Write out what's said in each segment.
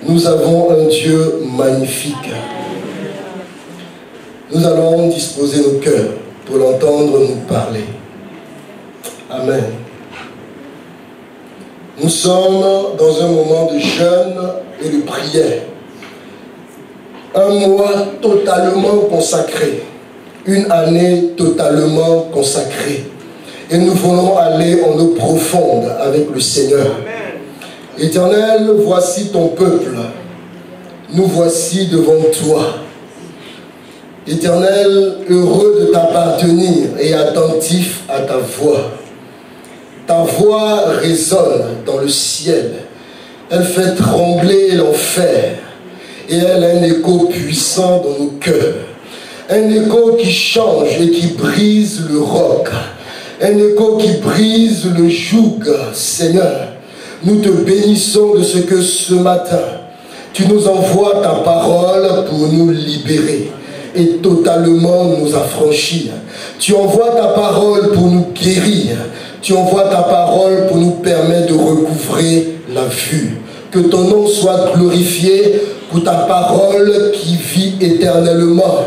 Nous avons un Dieu magnifique. Nous allons disposer nos cœurs pour l'entendre nous parler. Amen. Nous sommes dans un moment de jeûne et de prière. Un mois totalement consacré. Une année totalement consacrée. Et nous voulons aller en eau profonde avec le Seigneur. Éternel, voici ton peuple. Nous voici devant toi. Éternel, heureux de t'appartenir et attentif à ta voix. Ta voix résonne dans le ciel. Elle fait trembler l'enfer. Et elle a un écho puissant dans nos cœurs. Un écho qui change et qui brise le roc. Un écho qui brise le joug, Seigneur. Nous te bénissons de ce que ce matin, tu nous envoies ta parole pour nous libérer et totalement nous affranchir. Tu envoies ta parole pour nous guérir. Tu envoies ta parole pour nous permettre de recouvrer la vue. Que ton nom soit glorifié pour ta parole qui vit éternellement.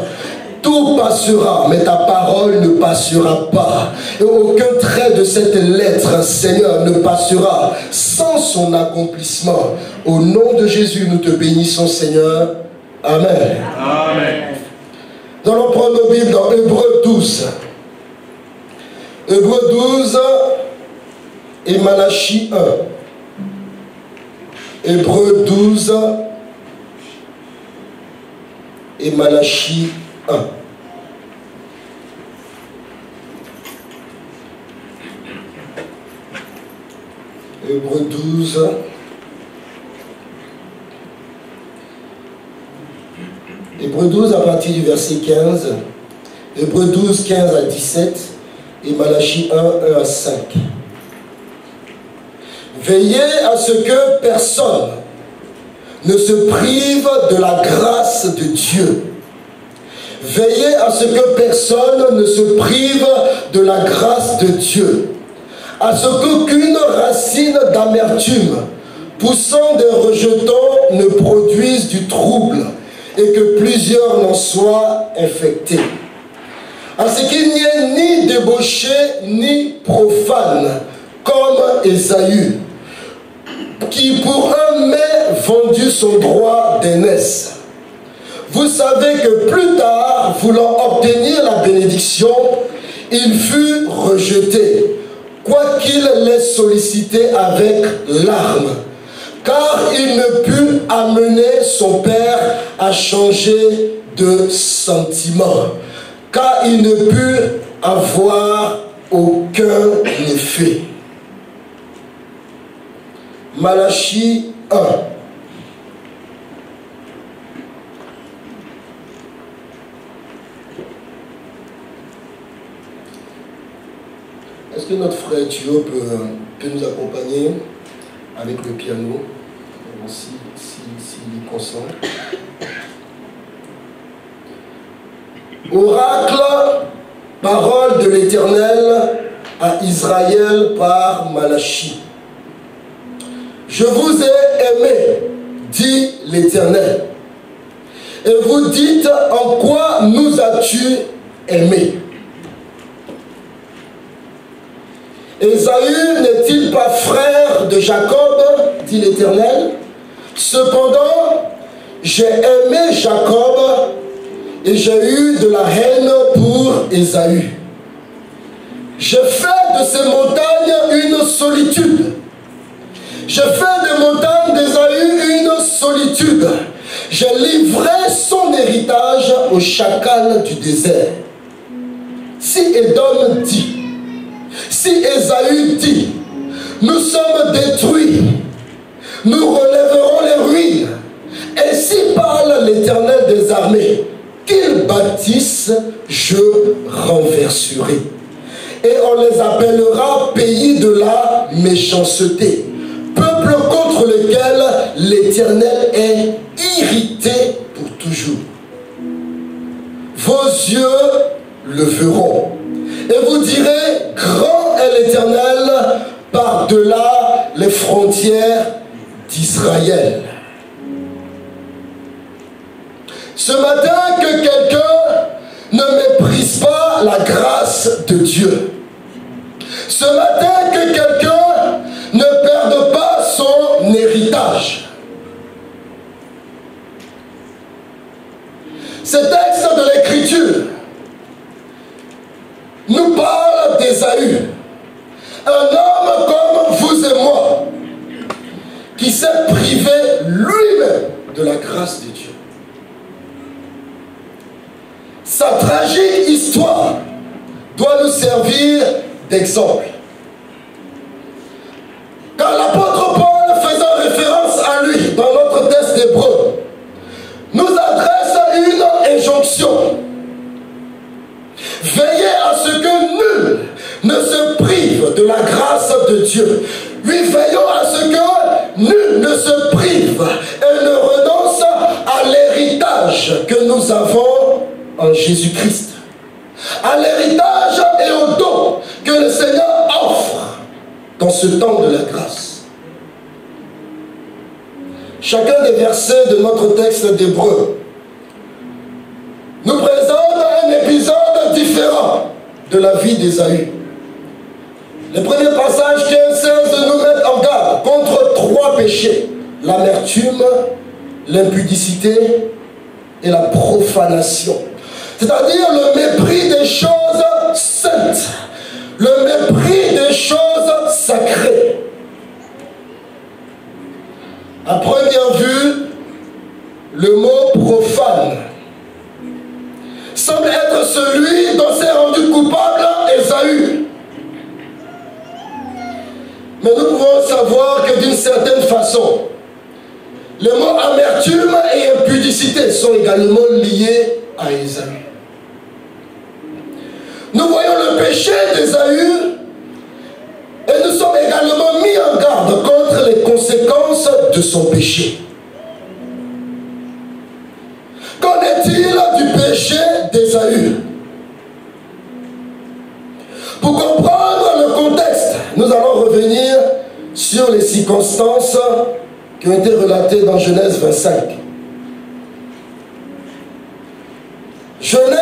Tout passera, mais ta parole ne passera pas. Et aucun trait de cette lettre, Seigneur, ne passera sans son accomplissement. Au nom de Jésus, nous te bénissons, Seigneur. Amen. Amen. Nous allons prendre nos Bibles dans Hébreux 12. Hébreux 12 et Malachie 1. Hébreux 12 et Malachie 1. Hébreux 12. Hébreux 12 à partir du verset 15. Hébreux 12, 15 à 17. Et Malachie 1, 1 à 5. Veillez à ce que personne ne se prive de la grâce de Dieu. Veillez à ce que personne ne se prive de la grâce de Dieu, à ce qu'aucune racine d'amertume poussant des rejetons ne produise du trouble et que plusieurs n'en soient infectés. À ce qu'il n'y ait ni débauché ni profane comme Ésaü, qui pour un mets vendu son droit d'aînesse. Vous savez que plus tard, voulant obtenir la bénédiction, il fut rejeté, quoiqu'il l'ait sollicité avec larmes, car il ne put amener son père à changer de sentiment, car il ne put avoir aucun effet. Malachie 1. Est-ce que notre frère Thio peut nous accompagner avec le piano, s'il y consent? Oracle, parole de l'Éternel à Israël par Malachie. Je vous ai aimé, dit l'Éternel. Et vous dites, en quoi nous as-tu aimés? Ésaü n'est-il pas frère de Jacob, dit l'Éternel? Cependant, j'ai aimé Jacob et j'ai eu de la haine pour Ésaü. J'ai fait de ces montagnes une solitude. J'ai fait des montagnes d'Ésaü une solitude. J'ai livré son héritage au chacal du désert. Si Édom dit, si Ésaü dit, nous sommes détruits, nous relèverons les ruines. Ainsi parle l'Éternel des armées, qu'ils bâtissent, je renverserai. Et on les appellera pays de la méchanceté, peuple contre lequel l'Éternel est irrité pour toujours. Vos yeux le verront, et vous direz, grand est l'Éternel par-delà les frontières d'Israël. Ce matin, que quelqu'un ne méprise pas la grâce de Dieu. Ce matin, que quelqu'un ne perde pas son héritage. Ce texte de l'Écriture nous parle d'Ésaü, un homme comme vous et moi, qui s'est privé lui-même de la grâce de Dieu. Sa tragique histoire doit nous servir d'exemple. Quand l'apôtre Paul, faisant référence à lui dans notre texte d'Hébreu, nous adresse une injonction. Veillez à ce que nul ne se prive de la grâce de Dieu. Oui, veillons à ce que nul ne se prive et ne renonce à l'héritage que nous avons en Jésus-Christ. À l'héritage et au don que le Seigneur offre dans ce temps de la grâce. Chacun des versets de notre texte d'Hébreu nous présente un épisode différent de la vie d'Ésaü. Le premier passage 15-16 nous met en garde contre 3 péchés: l'amertume, l'impudicité et la profanation. C'est-à-dire le mépris des choses saintes, le mépris des choses sacrées. À première vue, le mot profane semble être celui dont s'est rendu coupable Ésaü. Mais nous pouvons savoir que d'une certaine façon, les mots amertume et impudicité sont également liés à Ésaü. Nous voyons le péché d'Ésaü et nous sommes également mis en garde contre les conséquences de son péché. Qu'en est-il du péché d'Ésaü? Pour comprendre le contexte, nous allons revenir sur les circonstances qui ont été relatées dans Genèse 25. Genèse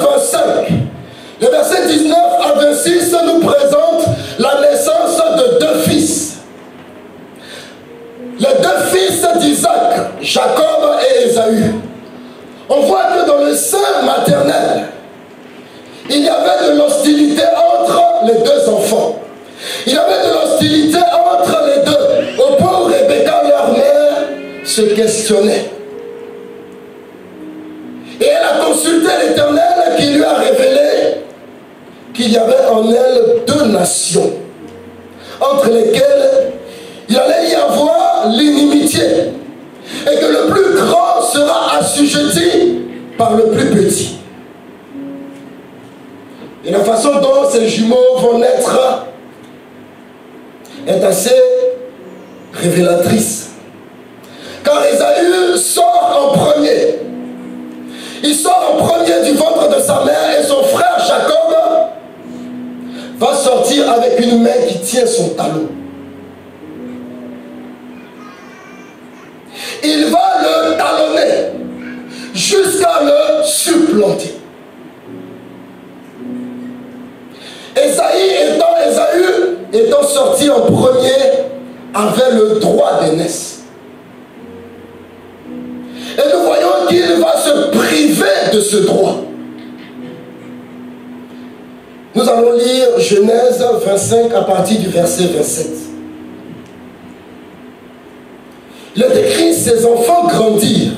25, le verset 19 à 26 nous présente la naissance de 2 fils. Les 2 fils d'Isaac, Jacob et Ésaü. On voit que dans le sein maternel, il y avait de l'hostilité entre les 2 enfants. Il y avait de l'hostilité entre les 2. Au point où Rebecca, leur mère, se questionnait. Et elle a consulté l'Éternel qui lui a révélé qu'il y avait en elle 2 nations, entre lesquelles il allait y avoir l'inimitié, et que le plus grand sera assujetti par le plus petit. Et la façon dont ces jumeaux vont naître est assez révélatrice. Car Ésaü sort en premier. Il sort en premier du ventre de sa mère et son frère Jacob va sortir avec une main qui tient son talon. Il va le talonner jusqu'à le supplanter. Ésaü étant sorti en premier avait le droit d'aînesse. Et nous voyons qu'il va se priver de ce droit. Nous allons lire Genèse 25 à partir du verset 27. Il est écrit: ses enfants grandirent.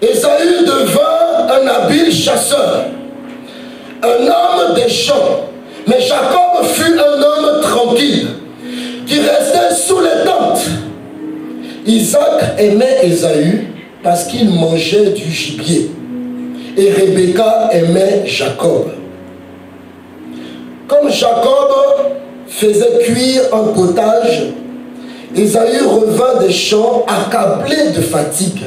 Ésaü devint un habile chasseur, un homme des champs. Mais Jacob fut un homme tranquille, qui restait sous les tentes. Isaac aimait Ésaü parce qu'il mangeait du gibier. Et Rebecca aimait Jacob. Comme Jacob faisait cuire un potage, Ésaü revint des champs accablé de fatigue.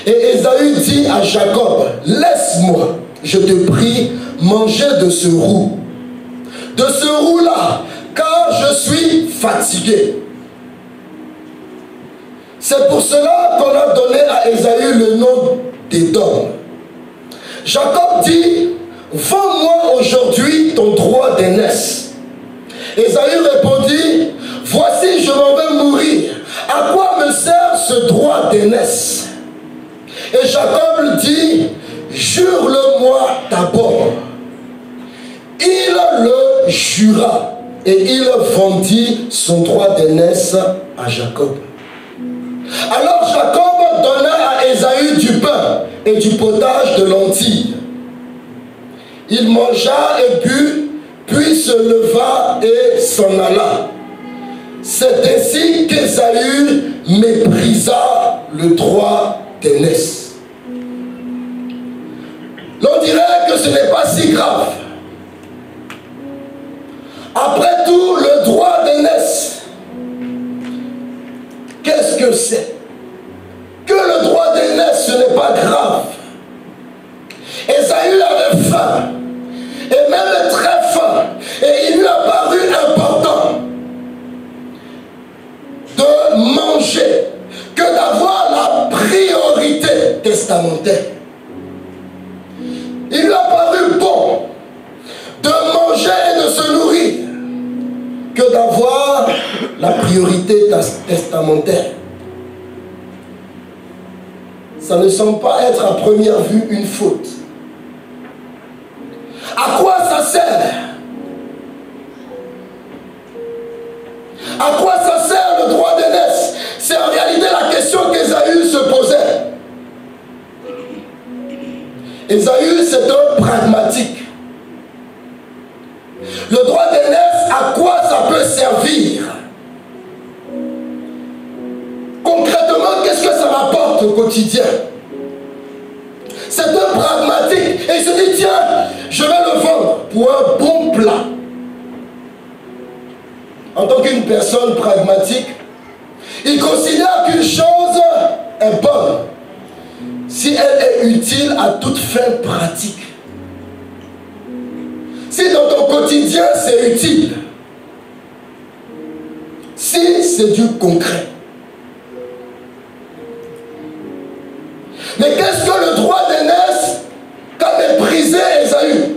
Et Ésaü dit à Jacob: laisse-moi, je te prie, manger de ce roux. De ce roux-là, car je suis fatigué. C'est pour cela qu'on a donné à Ésaü le nom d'Édom. Jacob dit, vends-moi aujourd'hui ton droit d'aînesse. Ésaü répondit, voici, je m'en vais mourir. À quoi me sert ce droit d'aînesse? Et Jacob dit, jure-le-moi d'abord. Il le jura et il vendit son droit d'aînesse à Jacob. Alors Jacob donna à Ésaü du pain et du potage de lentilles. Il mangea et but, puis se leva et s'en alla. C'est ainsi qu'Ésaü méprisa le droit d'aînesse. L'on dirait que ce n'est pas si grave. Après tout, le droit d'aînesse, qu'est-ce que c'est? Que le droit d'aînesse, ce n'est pas grave. Ésaü avait faim, et même très faim, et il lui a paru important de manger que d'avoir la priorité testamentaire. Il lui a paru bon de manger et de se nourrir que d'avoir la priorité testamentaire. Ça ne semble pas être à première vue une faute. À quoi ça sert? À quoi ça sert le droit d'aînesse? C'est en réalité la question qu'Ésaü se posait. Ésaü, c'est un pragmatique. Le droit d'aînesse, à quoi ça peut servir? Concrètement, qu'est-ce que ça m'apporte au quotidien? C'est un pragmatique. Et il se dit, tiens, je vais le vendre pour un bon plat. En tant qu'une personne pragmatique, il considère qu'une chose est bonne si elle est utile à toute fin pratique. Si dans ton quotidien c'est utile, si c'est du concret. Mais qu'est-ce que le droit d'aînesse qu'a méprisé Ésaü?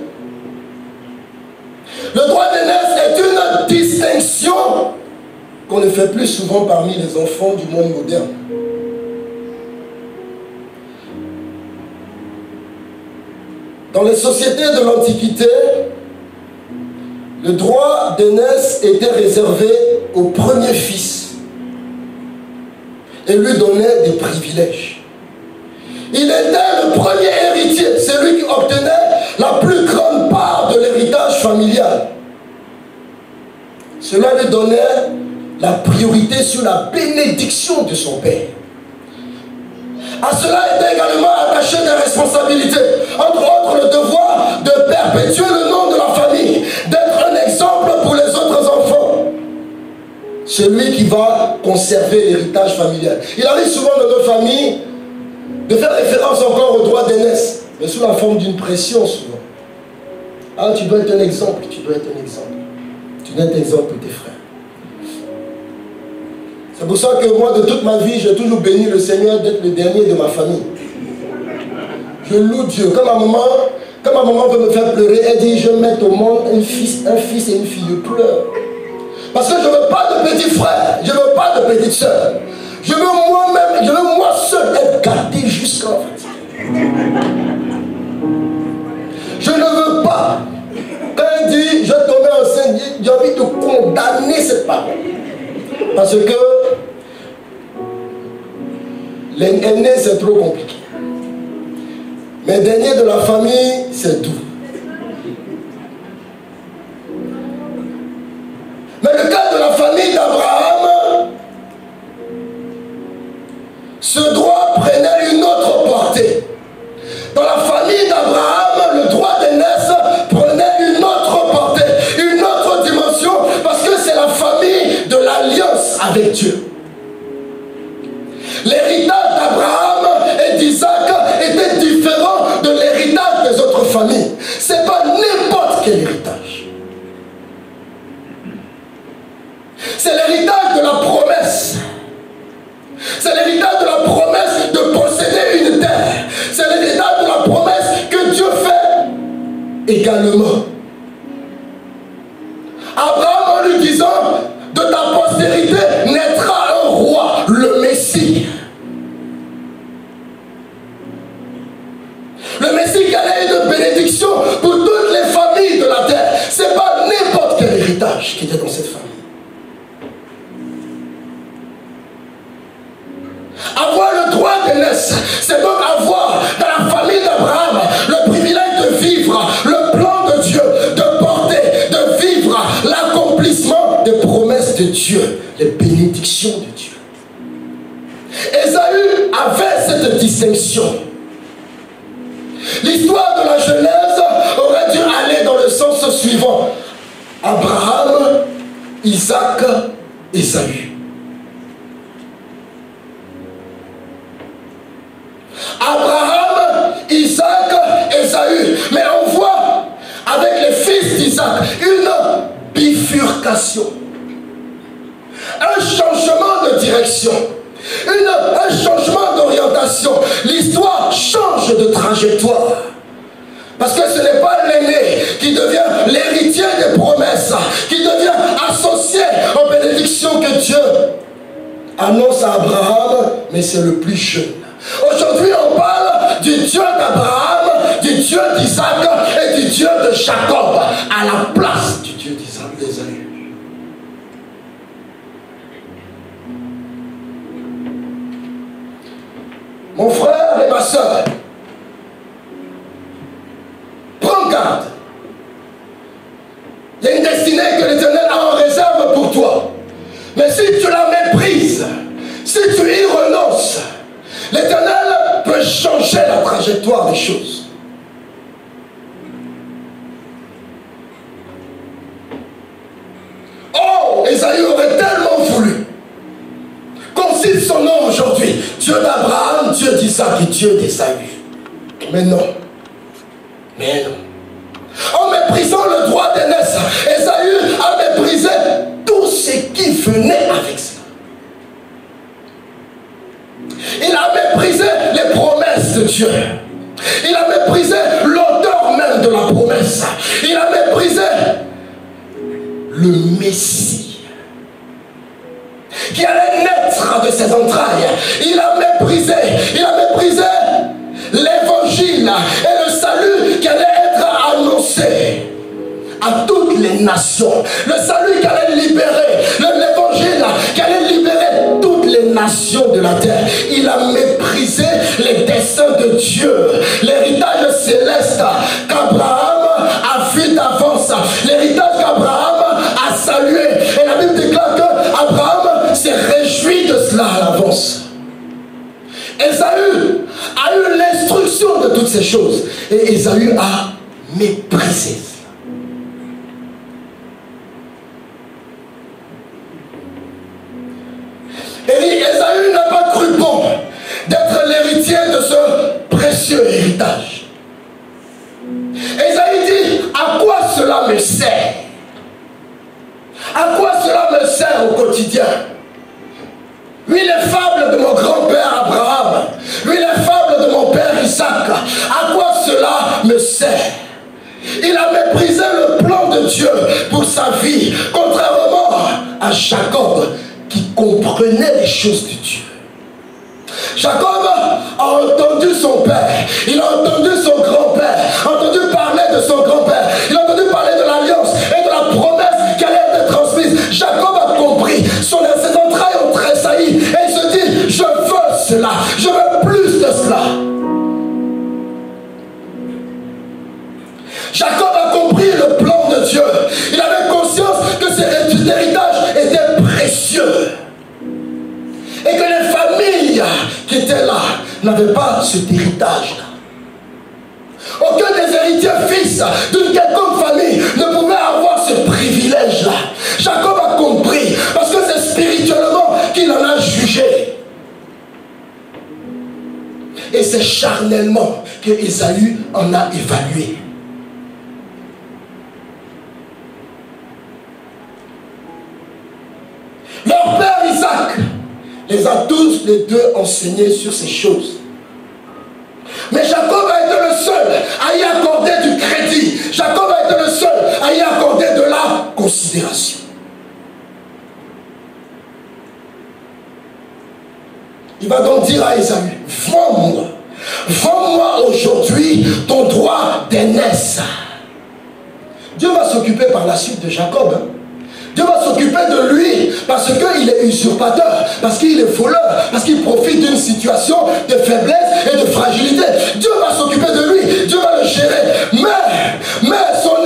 Le droit d'aînesse est une distinction qu'on ne fait plus souvent parmi les enfants du monde moderne. Dans les sociétés de l'Antiquité, le droit d'aînesse était réservé au premier fils et lui donnait des privilèges. Il était le premier héritier, c'est lui qui obtenait la plus grande part de l'héritage familial. Cela lui donnait la priorité sur la bénédiction de son père. À cela était également attaché des responsabilités, entre autres le devoir de perpétuer le nom de la famille, d'être un exemple pour les autres enfants. Celui qui va conserver l'héritage familial. Il arrive souvent dans nos familles de faire référence encore au droit d'aînesse, mais sous la forme d'une pression souvent. Ah, tu dois être un exemple, tu dois être un exemple. Tu dois être exemple pour tes frères. C'est pour ça que moi, de toute ma vie, j'ai toujours béni le Seigneur d'être le dernier de ma famille. Je loue Dieu. Quand ma maman veut me faire pleurer, elle dit, je vais mettre au monde un fils et une fille. Je pleure. Parce que je ne veux pas de petits frères, je ne veux pas de petites sœurs. Je veux moi-même, je veux moi seul être gardé jusqu'à la fin. Je ne veux pas. Quand il dit, je tombais enceinte, j'ai envie de condamner cette parole. Parce que les aînés, c'est trop compliqué. Mais dernier de la famille, c'est tout. Mais le cas de la famille d'Abraham, ce droit prenait une autre portée. Dans la famille d'Abraham, le droit d'aînesse prenait une autre portée, une autre dimension, parce que c'est la famille de l'alliance avec Dieu. L'héritage d'Abraham et d'Isaac était différent de l'héritage des autres familles. Ce n'est pas n'importe quel héritage. C'est l'héritage de la promesse. C'est également. Abraham, en lui disant, de ta postérité naîtra un roi, le Messie. Le Messie qui allait être une bénédiction pour toutes les familles de la terre. Ce n'est pas n'importe quel héritage qui était dans cette famille. Avoir le droit d'aînesse, c'est donc avoir dans la famille d'Abraham le privilège de vivre le plan de Dieu, de porter, de vivre l'accomplissement des promesses de Dieu, les bénédictions de Dieu. Ésaü avait cette distinction. L'histoire de la Genèse aurait dû aller dans le sens suivant. Abraham, Isaac, Ésaü. Abraham, Isaac, Ésaü. Mais on voit avec les fils d'Isaac une bifurcation. Un changement de direction. Un changement d'orientation. L'histoire change de trajectoire. Parce que ce n'est pas l'aîné qui devient l'héritier des promesses, qui devient associé aux bénédictions que Dieu annonce à Abraham, mais c'est le plus jeune. Aujourd'hui, on parle du Dieu d'Abraham, du Dieu d'Isaac et du Dieu de Jacob, à la place du Dieu d'Isaac, d'Ésaü. Mon frère et ma soeur, prends garde. Il y a une destinée que l'Éternel a en réserve pour toi. Mais si tu la méprises, si tu y renonces, l'Éternel peut changer la trajectoire des choses. Oh, Ésaü aurait tellement voulu qu'on cite son nom aujourd'hui. Dieu d'Abraham, Dieu d'Isaac et Dieu d'Ésaü. Mais non. Mais non. En méprisant le droit d'aînesse, Ésaü a méprisé tout ce qui venait avec ça. Il a méprisé les promesses de Dieu. Il a méprisé l'auteur même de la promesse. Il a méprisé le Messie qui allait naître de ses entrailles. Il a méprisé l'évangile et le salut qui allait être annoncé à toutes les nations. Le salut qui allait libérer, l'évangile qui allait libérer toutes les nations de la terre. Il a méprisé les desseins de Dieu, l'héritage céleste qu'Abraham a vu d'avance, l'héritage qu'Abraham a salué. Et la Bible déclare qu'Abraham s'est réjoui de cela à l'avance. Ésaü a eu l'instruction de toutes ces choses et Ésaü a méprisé. Et Ésaü n'a pas cru bon d'être l'héritier de ce précieux héritage. Ésaü dit, à quoi cela me sert? À quoi cela me sert au quotidien? Oui, les fables de mon grand-père Abraham, oui, les fables de mon père Isaac, à quoi cela me sert? Il a méprisé le plan de Dieu pour sa vie, contrairement à Jacob, qui comprenait les choses de Dieu. Jacob a entendu son père, il a entendu son grand-père, a entendu parler de son grand-père, il a entendu parler de l'alliance et de la promesse qui allait être transmise. Jacob a compris, ses entrailles ont tressailli et il se dit, je veux cela, je veux plus de cela. Jacob a compris le plan de Dieu. Il avait conscience que cet héritage était précieux. Et que les familles qui étaient là n'avaient pas cet héritage-là. Aucun des héritiers fils d'une quelconque famille ne pouvait avoir ce privilège-là. Jacob a compris, parce que c'est spirituellement qu'il en a jugé. Et c'est charnellement que Ésaü en a évalué. Leur père Isaac les a tous les deux enseignés sur ces choses. Mais Jacob a été le seul à y accorder du crédit. Jacob a été le seul à y accorder de la considération. Il va donc dire à Ésaü, vends-moi aujourd'hui ton droit d'aînesse. Dieu va s'occuper par la suite de Jacob. Dieu va s'occuper de lui parce qu'il est usurpateur, parce qu'il est voleur, parce qu'il profite d'une situation de faiblesse et de fragilité. Dieu va s'occuper de lui, Dieu va le gérer. Mais son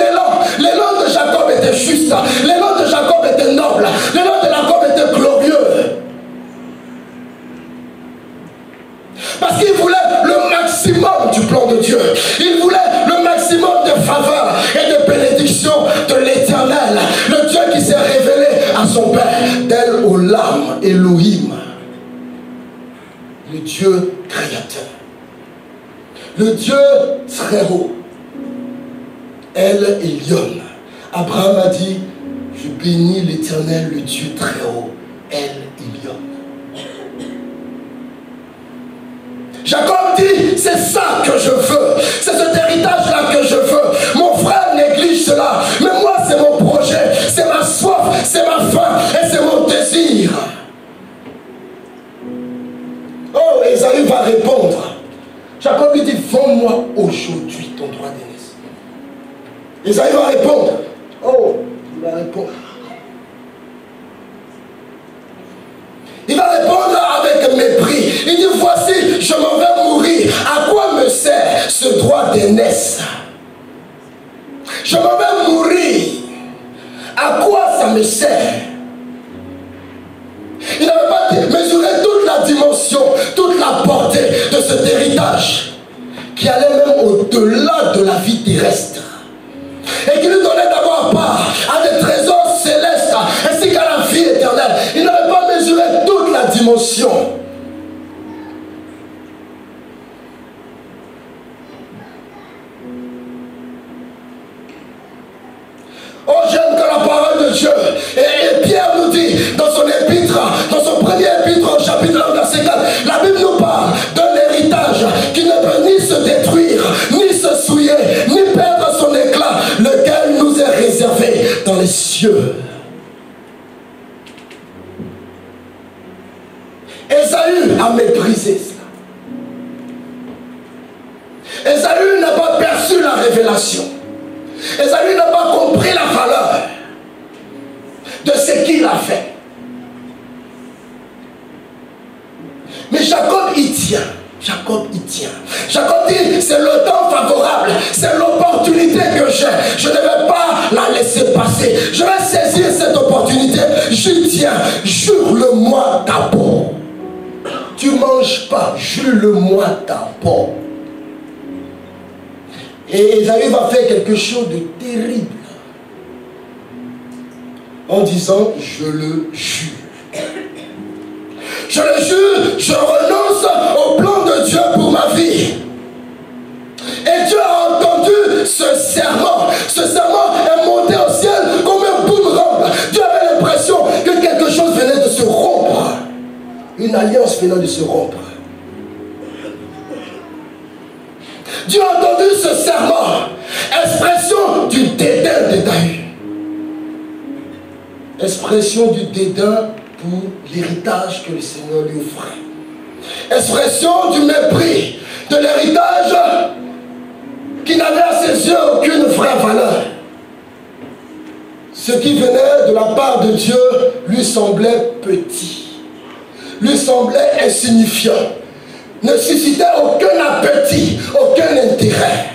l'élan de Jacob était juste, l'élan de Jacob était noble, l'élan de Jacob était glorieux. Parce qu'il voulait le maximum du plan de Dieu. Il voulait le maximum de faveur et de bénédiction de l'Éternel. Le Dieu qui s'est révélé à son Père, d'El Olam, Elohim. Le Dieu créateur. Le Dieu très haut. El Elyon. Abraham a dit, je bénis l'Éternel, le Dieu très haut. El Elyon. Jacob dit, c'est ça que je veux, c'est cet héritage-là que je veux. Mon frère néglige cela, mais moi c'est mon projet, c'est ma soif, c'est ma faim et c'est mon désir. Oh, Ésaü va répondre. Jacob lui dit, vends-moi aujourd'hui ton droit d'aînesse. Ésaü va répondre. Oh, il va répondre. Il va répondre avec mépris. Il dit, voici, je m'en vais mourir. À quoi me sert ce droit d'aînesse? Je m'en vais mourir. À quoi ça me sert? Il n'avait pas mesuré toute la dimension, toute la portée de cet héritage qui allait même au-delà de la vie terrestre. Et qui lui donnait d'avoir part à des trésors célestes ainsi qu'à la vie éternelle. Il n'avait pas mesuré toute la dimension. Oh, j'aime que la parole de Dieu, et Pierre nous dit dans son épître, dans son premier épître au chapitre 1 verset 4, la Bible nous parle d'un héritage qui ne peut ni se détruire, ni se souiller, ni perdre son éclat, lequel nous est réservé dans les cieux. Ésaü a méprisé cela. Ésaü n'a pas perçu la révélation. Ésaü n'a pas compris la valeur de ce qu'il a fait. Mais Jacob y tient. Jacob y tient. Jacob dit, c'est le temps favorable, c'est l'opportunité que j'ai. Je ne vais pas la laisser passer. Je vais saisir cette opportunité. J'y tiens. Jure-le-moi d'abord. Tu ne manges pas. Jure-le-moi d'abord. Et Ésaü va faire quelque chose de terrible en disant, je le jure. Je le jure, je renonce au plan de Dieu pour ma vie. Et Dieu a entendu ce serment. Ce serment est monté au ciel comme un boomerang. Dieu avait l'impression que quelque chose venait de se rompre. Une alliance venait de se rompre. Dieu a entendu ce serment, expression du dédain d'Ésaü. Expression du dédain pour l'héritage que le Seigneur lui offrait. Expression du mépris de l'héritage qui n'avait à ses yeux aucune vraie valeur. Ce qui venait de la part de Dieu lui semblait petit, lui semblait insignifiant, ne suscitait aucun appétit, aucun intérêt.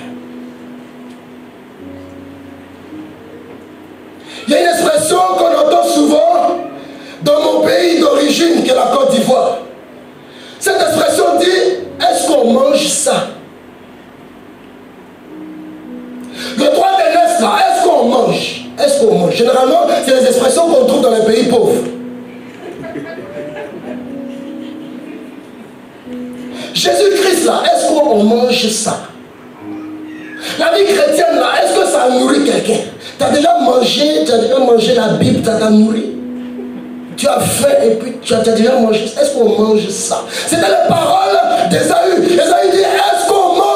Il y a une expression qu'on entend souvent dans mon pays d'origine, qui est la Côte d'Ivoire. Cette expression dit, est-ce qu'on mange ça? Le droit d'aînesse là, est-ce qu'on mange? Est-ce qu'on mange? Généralement, c'est les expressions qu'on trouve dans les pays pauvres. Jésus-Christ là, est-ce qu'on mange ça? La vie chrétienne là, est-ce que ça nourrit quelqu'un? Tu as déjà mangé la Bible, tu as nourri. Tu as faim et puis tu as déjà mangé. Est-ce qu'on mange ça? C'était les paroles d'Ésaü. Ésaü dit, est-ce qu'on mange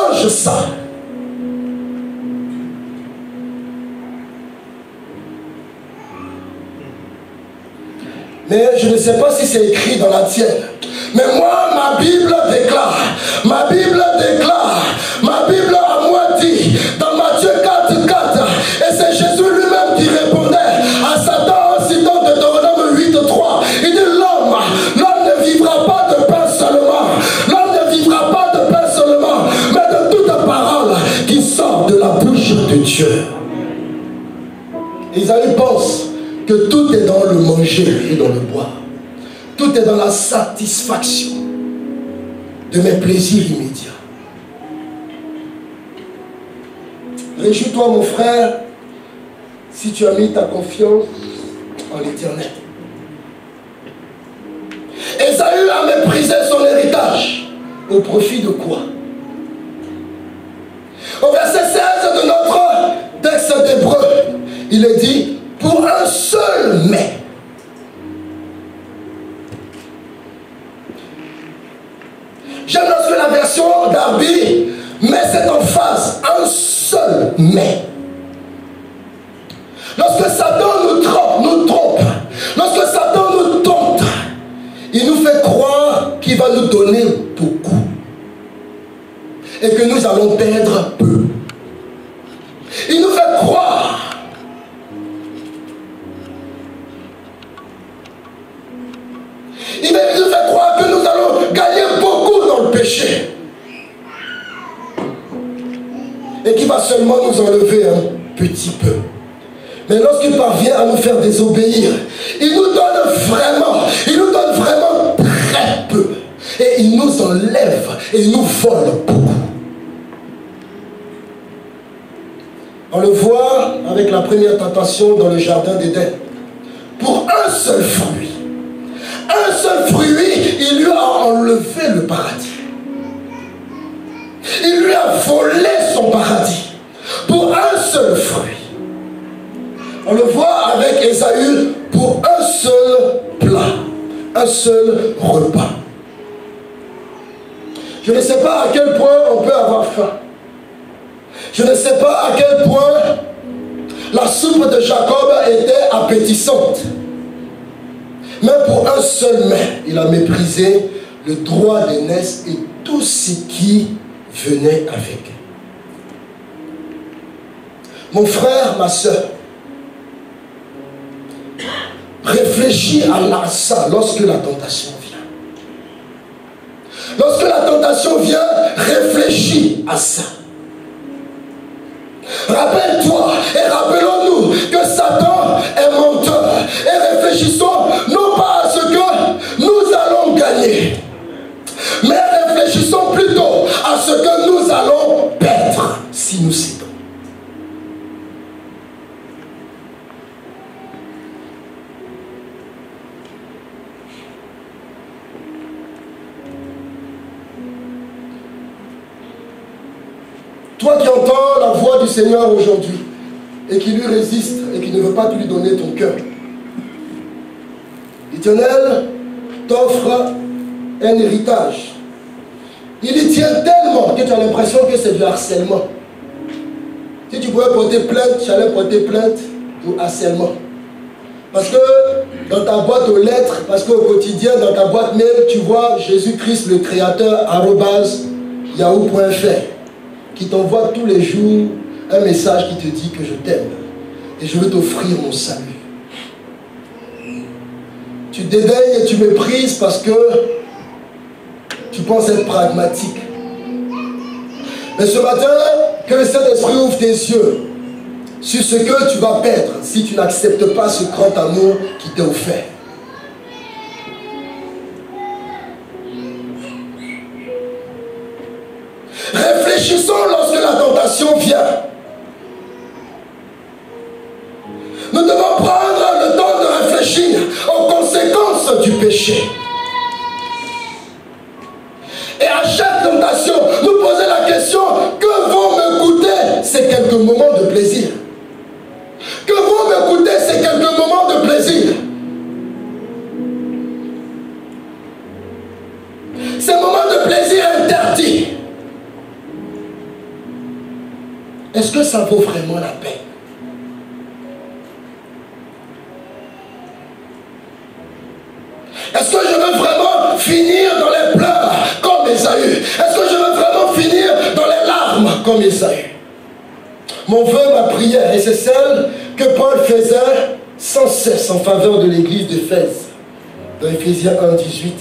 ça. Mais je ne sais pas si c'est écrit dans la tienne. Mais moi, ma Bible déclare, ma Bible à moi dit, dans Matthieu 4:4, et c'est Jésus lui-même qui répondait à Satan en citant Deutéronome 8:3. Il dit l'homme ne vivra pas de pain seulement, l'homme ne vivra pas de pain seulement, mais de toute parole qui sort de la bouche de Dieu. Isaïe pense que tout est dans le manger et dans le boire. Tout est dans la satisfaction de mes plaisirs immédiats. Réjouis-toi, mon frère, si tu as mis ta confiance en l'Éternel. Ésaü a méprisé son héritage. Au profit de quoi? Au verset 16 de notre texte d'Hébreu, il est dit, pour un seul mais. J'aime lorsque la version d'Arby met cette emphase, un seul mais. Lorsque Satan nous trompe, lorsque Satan nous tente, il nous fait croire qu'il va nous donner beaucoup et que nous allons perdre peu. Il nous fait croire que nous allons gagner beaucoup dans le péché et qu'il va seulement nous enlever un petit peu. Mais lorsqu'il parvient à nous faire désobéir, il nous donne vraiment très peu, et il nous enlève et il nous vole beaucoup. On le voit avec la première tentation dans le jardin d'Éden. Pour un seul fruit, il lui a enlevé le paradis. Il lui a volé son paradis pour un seul fruit. On le voit avec Ésaü pour un seul plat, un seul repas. Je ne sais pas à quel point on peut avoir faim. Je ne sais pas à quel point la soupe de Jacob était appétissante. Mais pour un seul mets, il a méprisé le droit d'aînesse et tout ce qui venait avec. Mon frère, ma soeur, réfléchis à ça lorsque la tentation vient. Lorsque la tentation vient, réfléchis à ça. Rappelle-toi et rappelons-nous que Satan est menteur. Et réfléchissons non pas à ce que nous allons gagner, mais réfléchissons plutôt à ce que nous allons perdre si nous cédons. Toi qui entends la voix du Seigneur aujourd'hui et qui lui résiste et qui ne veut pas lui donner ton cœur, l'Éternel t'offre un héritage. Il y tient tellement que tu as l'impression que c'est du harcèlement. Si tu pouvais porter plainte, tu allais porter plainte pour harcèlement. Parce que dans ta boîte aux lettres, parce qu'au quotidien, dans ta boîte mail, tu vois Jésus-Christ le Créateur @yahoo.fr qui t'envoie tous les jours un message qui te dit que je t'aime et je veux t'offrir mon salut. Tu dédaignes et tu méprises parce que tu penses être pragmatique. Mais ce matin, que le Saint-Esprit ouvre tes yeux sur ce que tu vas perdre si tu n'acceptes pas ce grand amour qui t'est offert. Réfléchissons lorsque la tentation vient. Nous devons prendre le temps de réfléchir aux conséquences du péché. Et à chaque tentation, nous poser la question, que vont me coûter ces quelques moments de plaisir? Que vont me coûter ces quelques moments de plaisir? Ces moments de plaisir interdits. est-ce que ça vaut vraiment la peine? Est-ce que je veux vraiment finir dans les pleurs comme Ésaü? Est-ce que je veux vraiment finir dans les larmes comme Ésaü? Mon vœu, ma prière, et c'est celle que Paul faisait sans cesse en faveur de l'église d'Éphèse, dans Éphésiens 1, 18.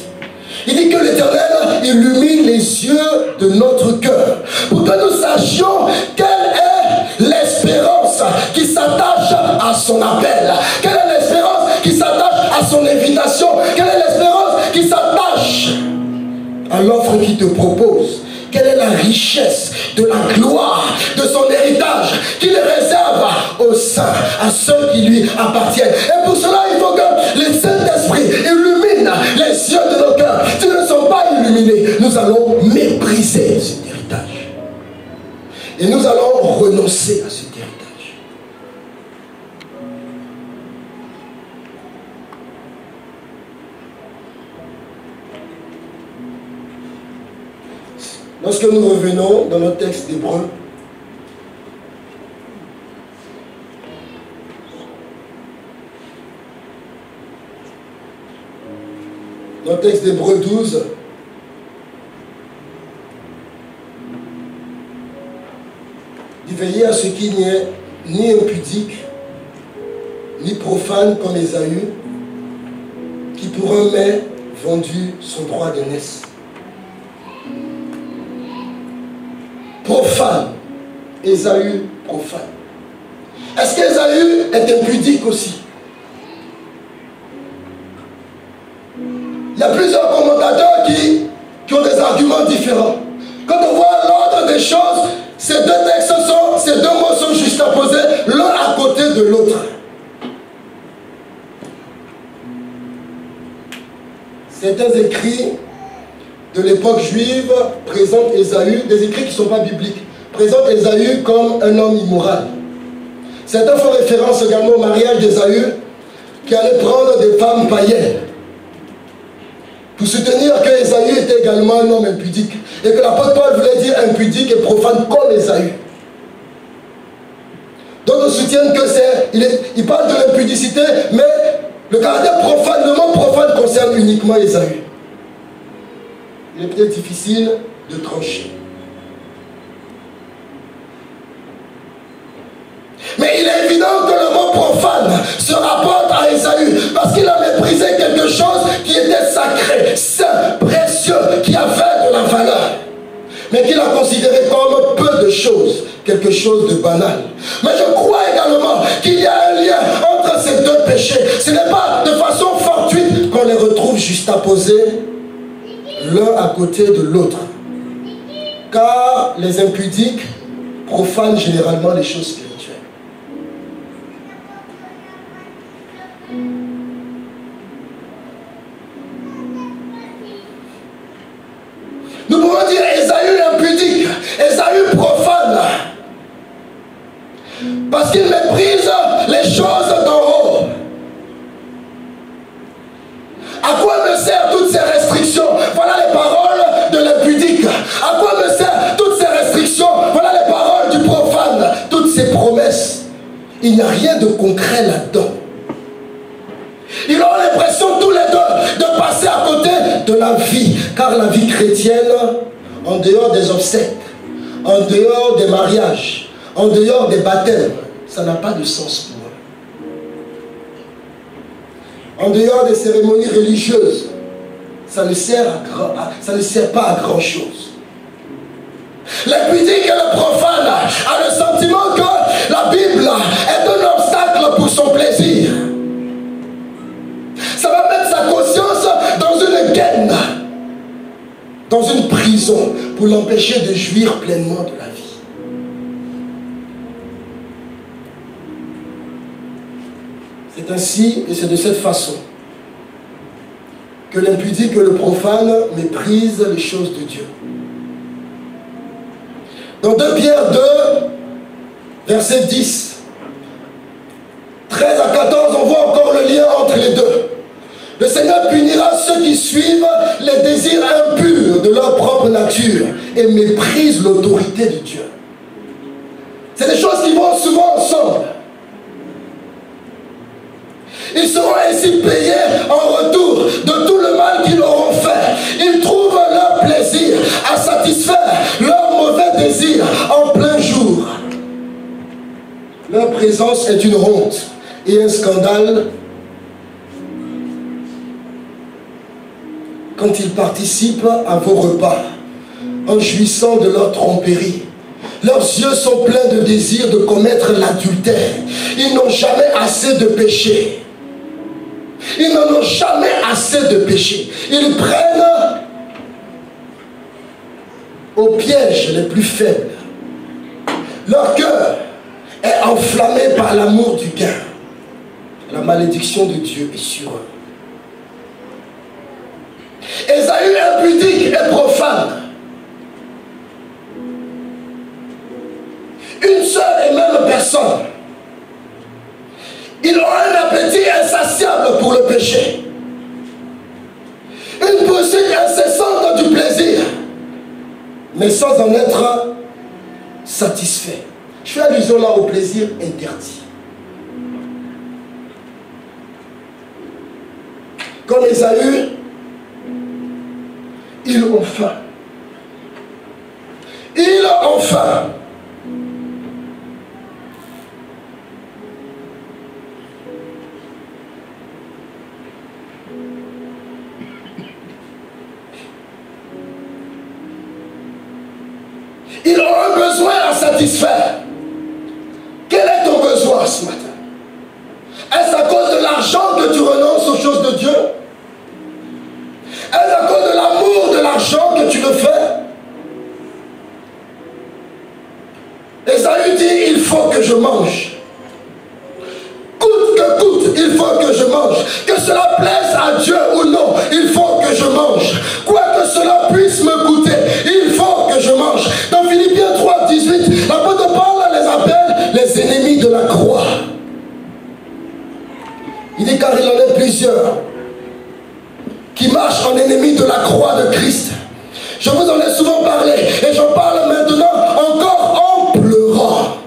Il dit que l'Éternel illumine les yeux de notre cœur pour que nous sachions quelle est l'espérance qui s'attache à son appel. Quelle est l'espérance qui s'attache à son invitation? Quelle est l'espérance qui s'attache à l'offre qu'il te propose? Quelle est la richesse de la gloire de son héritage qu'il réserve aux saints, à ceux qui lui appartiennent? Et pour cela, il faut que le Saint-Esprit illumine les yeux de nos cœurs. S'ils ne sont pas illuminés, nous allons mépriser cet héritage. Et nous allons renoncer à cet héritage. Lorsque nous revenons dans notre texte d'Hébreux, notre texte d'Hébreux 12, dit veiller à ce qu'il n'y ait ni impudique, ni profane comme Ésaü, qui pour un mets vendu son droit d'aînesse. Profane. Ésaü, profane. Est-ce qu'Ésaü est impudique aussi? Il y a plusieurs commentateurs qui ont des arguments différents. Quand on voit l'ordre des choses, ces deux textes ces deux mots sont juxtaposés l'un à côté de l'autre. Certains écrits de l'époque juive présentent Ésaü, des écrits qui ne sont pas bibliques, présentent Ésaü comme un homme immoral. Certains font référence également au mariage d'Ésaü qui allait prendre des femmes païennes pour soutenir que Ésaü était également un homme impudique et que l'apôtre Paul voulait dire impudique et profane comme Ésaü. D'autres soutiennent que il parle de l'impudicité, mais le caractère profane, le mot profane concerne uniquement Ésaü. Il est peut-être difficile de trancher. Mais il est évident que le mot profane se rapporte à Ésaü parce qu'il a méprisé quelque chose qui était sacré, saint, précieux, qui avait de la valeur, mais qu'il a considéré comme peu de choses, quelque chose de banal. Mais je crois également qu'il y a un lien entre ces deux péchés. Ce n'est pas de façon fortuite qu'on les retrouve juxtaposés l'un à côté de l'autre. Car les impudiques profanent généralement les choses spirituelles. Nous pouvons dire Ésaü impudique, Ésaü profane. Parce qu'il méprise les choses d'en haut. À quoi me servent toutes ces restrictions? Voilà les paroles de l'impudique. À quoi me servent toutes ces restrictions? Voilà les paroles du profane. Toutes ces promesses. Il n'y a rien de concret là-dedans. Ils ont l'impression tous les deux de passer à côté de la vie. Car la vie chrétienne, en dehors des obsèques, en dehors des mariages, en dehors des baptêmes, ça n'a pas de sens pour eux. En dehors des cérémonies religieuses, ça ne sert pas à grand chose. L'impudique et le profane a le sentiment que la Bible est un obstacle pour son plaisir. Ça va mettre sa conscience dans une gaine, dans une prison, pour l'empêcher de jouir pleinement de la vie. C'est ainsi et c'est de cette façon que l'impudique et le profane méprisent les choses de Dieu. Dans 2 Pierre 2, verset 10, 13 à 14, on voit encore le lien entre les deux. Le Seigneur punira ceux qui suivent les désirs impurs de leur propre nature et méprisent l'autorité de Dieu. C'est des choses qui vont souvent ensemble. Ils seront ainsi payés en retour de tout le mal qu'ils auront fait. Ils trouvent leur plaisir à satisfaire leurs mauvais désirs en plein jour. Leur présence est une honte et un scandale quand ils participent à vos repas en jouissant de leur tromperie. Leurs yeux sont pleins de désir de commettre l'adultère. Ils n'ont jamais assez de péché. Ils n'en ont jamais assez de péché. Ils prennent aux pièges les plus faibles. Leur cœur est enflammé par l'amour du gain. La malédiction de Dieu est sur eux. Ésaü impudique et profane. Une seule et même personne. Il aura un appétit insatiable pour le péché. Une poursuite incessante du plaisir. Mais sans en être satisfait. Je fais allusion là au plaisir interdit. Comme Ésaü, ils ont faim. Ils ont faim. Ils ont un besoin à satisfaire. Quel est ton besoin ce matin? Est-ce à cause de l'argent que tu renonces aux choses de Dieu? Est-ce à cause de l'amour de l'argent que tu le fais? Ésaü dit, il faut que je mange. Coûte que coûte, il faut que je mange. Que cela plaise à Dieu ou non, il faut que je mange. Quoi que cela puisse me coûter, il faut que je mange. Dans Philippiens 3, 18, l'apôtre Paul les appelle les ennemis de la croix. Il dit car il en est plusieurs qui marchent en ennemis de la croix de Christ. Je vous en ai souvent parlé et j'en parle maintenant encore en pleurant.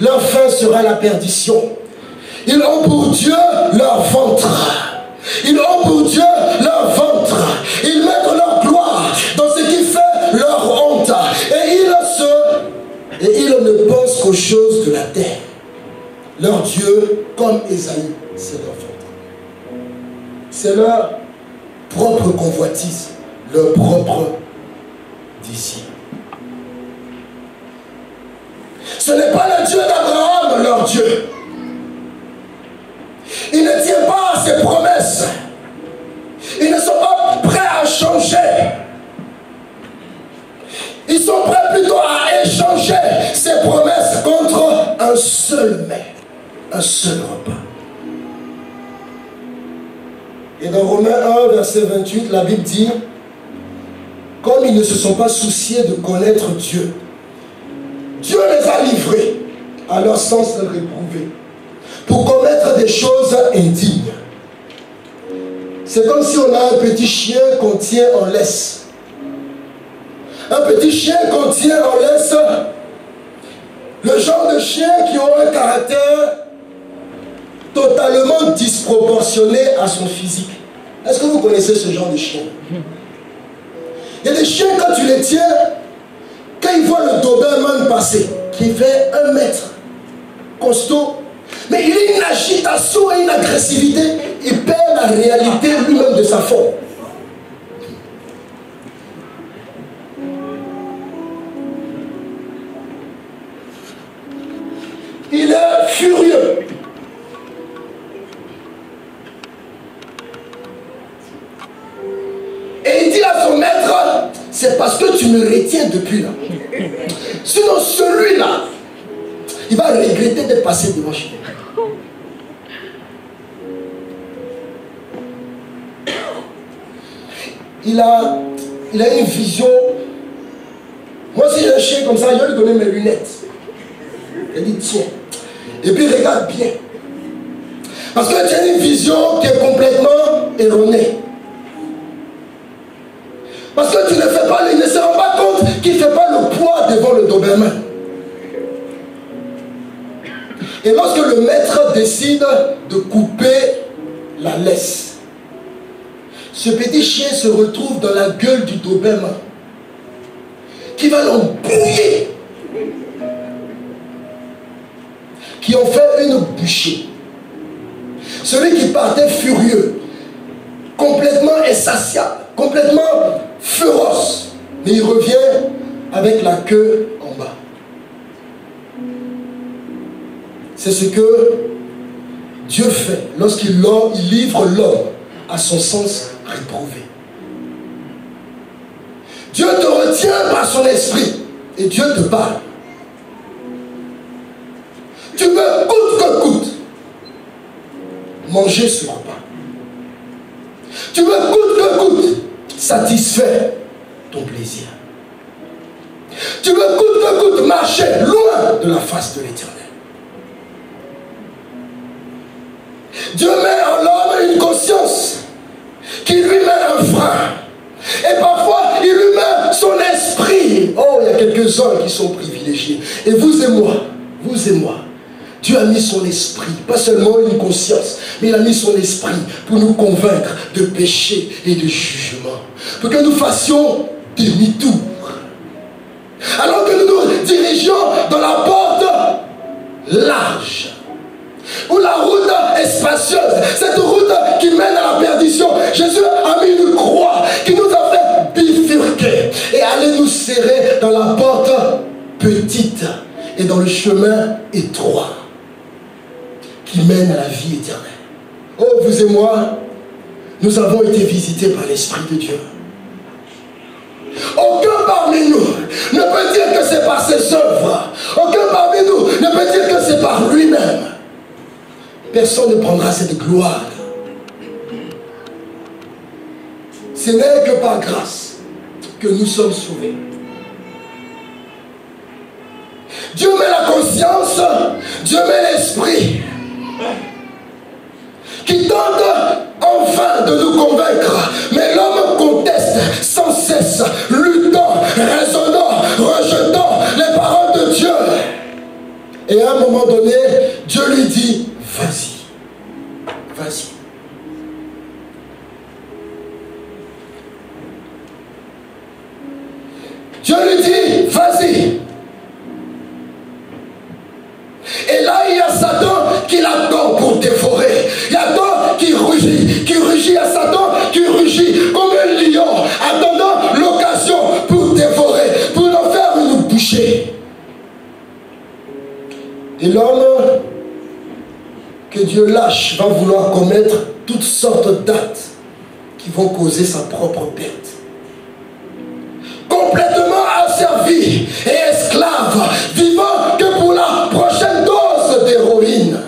Leur fin sera la perdition. Ils ont pour Dieu leur ventre. Ils ont pour Dieu leur ventre. Ils mettent leur gloire dans ce qui fait leur honte. Et ils ne pensent qu'aux choses de la terre. Leur Dieu, comme Ésaü, c'est leur ventre. C'est leur propre convoitise, leur propre désir. Ce n'est pas le Dieu d'Abraham, leur Dieu. Il ne tient pas à ses promesses. Ils ne sont pas prêts à changer. Ils sont prêts plutôt à échanger ses promesses contre un seul mets, un seul repas. Et dans Romains 1, verset 28, la Bible dit, comme ils ne se sont pas souciés de connaître Dieu, Dieu les a livrés à leur sens réprouvé pour commettre des choses indignes. C'est comme si on a un petit chien qu'on tient en laisse. Un petit chien qu'on tient en laisse, le genre de chien qui a un caractère totalement disproportionné à son physique. Est-ce que vous connaissez ce genre de chien? Il y a des chiens, quand tu les tiens, quand ils voient le Doberman passer, qui fait 1 mètre, costaud, mais il a une agitation et une agressivité, il perd la réalité lui-même de sa forme. Il est furieux. Et il dit à son maître, c'est parce que tu me retiens depuis là. Sinon celui-là, il va regretter de passer devant chez lui. Il a une vision. Moi, si j'ai un chien comme ça, je vais lui donner mes lunettes. Il dit, tiens. Et puis, regarde bien. Parce que tu as une vision qui est complètement erronée. Parce que tu ne fais pas, il ne se rend pas compte qu'il ne fait pas le poids devant le Doberman. Et lorsque le maître décide de couper la laisse, ce petit chien se retrouve dans la gueule du Doberman qui va l'embrouiller, qui en fait une bouchée. Celui qui partait furieux, complètement insatiable, complètement féroce, mais il revient avec la queue en bas. C'est ce que Dieu fait lorsqu'il livre l'homme à son sens réprouvé. Dieu te retient par son esprit et Dieu te parle. Tu veux coûte que coûte manger ce repas. Tu veux coûte que coûte satisfaire ton plaisir. Tu veux coûte que coûte marcher loin de la face de l'Éternel. Dieu met en l'homme une conscience qui lui met un frein. Et parfois, il lui met son esprit. Oh, il y a quelques-uns qui sont privilégiés. Et vous et moi, Dieu a mis son esprit, pas seulement une conscience, mais il a mis son esprit pour nous convaincre de péché et de jugement. Pour que nous fassions demi-tour. Alors que nous nous dirigeons dans la porte large, où la route est spacieuse, cette route qui mène à la perdition. Jésus a mis une croix qui nous a fait bifurquer et aller nous serrer dans la porte petite et dans le chemin étroit qui mène à la vie éternelle. Oh, vous et moi, nous avons été visités par l'Esprit de Dieu. Aucun parmi nous ne peut dire que c'est par ses œuvres. Aucun parmi nous ne peut dire que c'est par lui-même. Personne ne prendra cette gloire. Ce n'est que par grâce que nous sommes sauvés. Dieu met la conscience, Dieu met l'esprit qui tente enfin de nous convaincre. Mais l'homme conteste sans cesse, luttant, raisonnant, rejetant les paroles de Dieu. Et à un moment donné, Dieu lui dit, vas-y, vas-y. Dieu lui dit, vas-y. Et là, il y a Satan qui l'attend pour dévorer. Il y a Satan qui rugit à Satan, qui rugit comme un lion, attendant l'occasion pour dévorer, pour en faire une bouchée. Et l'homme que Dieu lâche va vouloir commettre toutes sortes d'actes qui vont causer sa propre perte. Complètement asservi et esclave, vivant que pour la prochaine dose d'héroïne.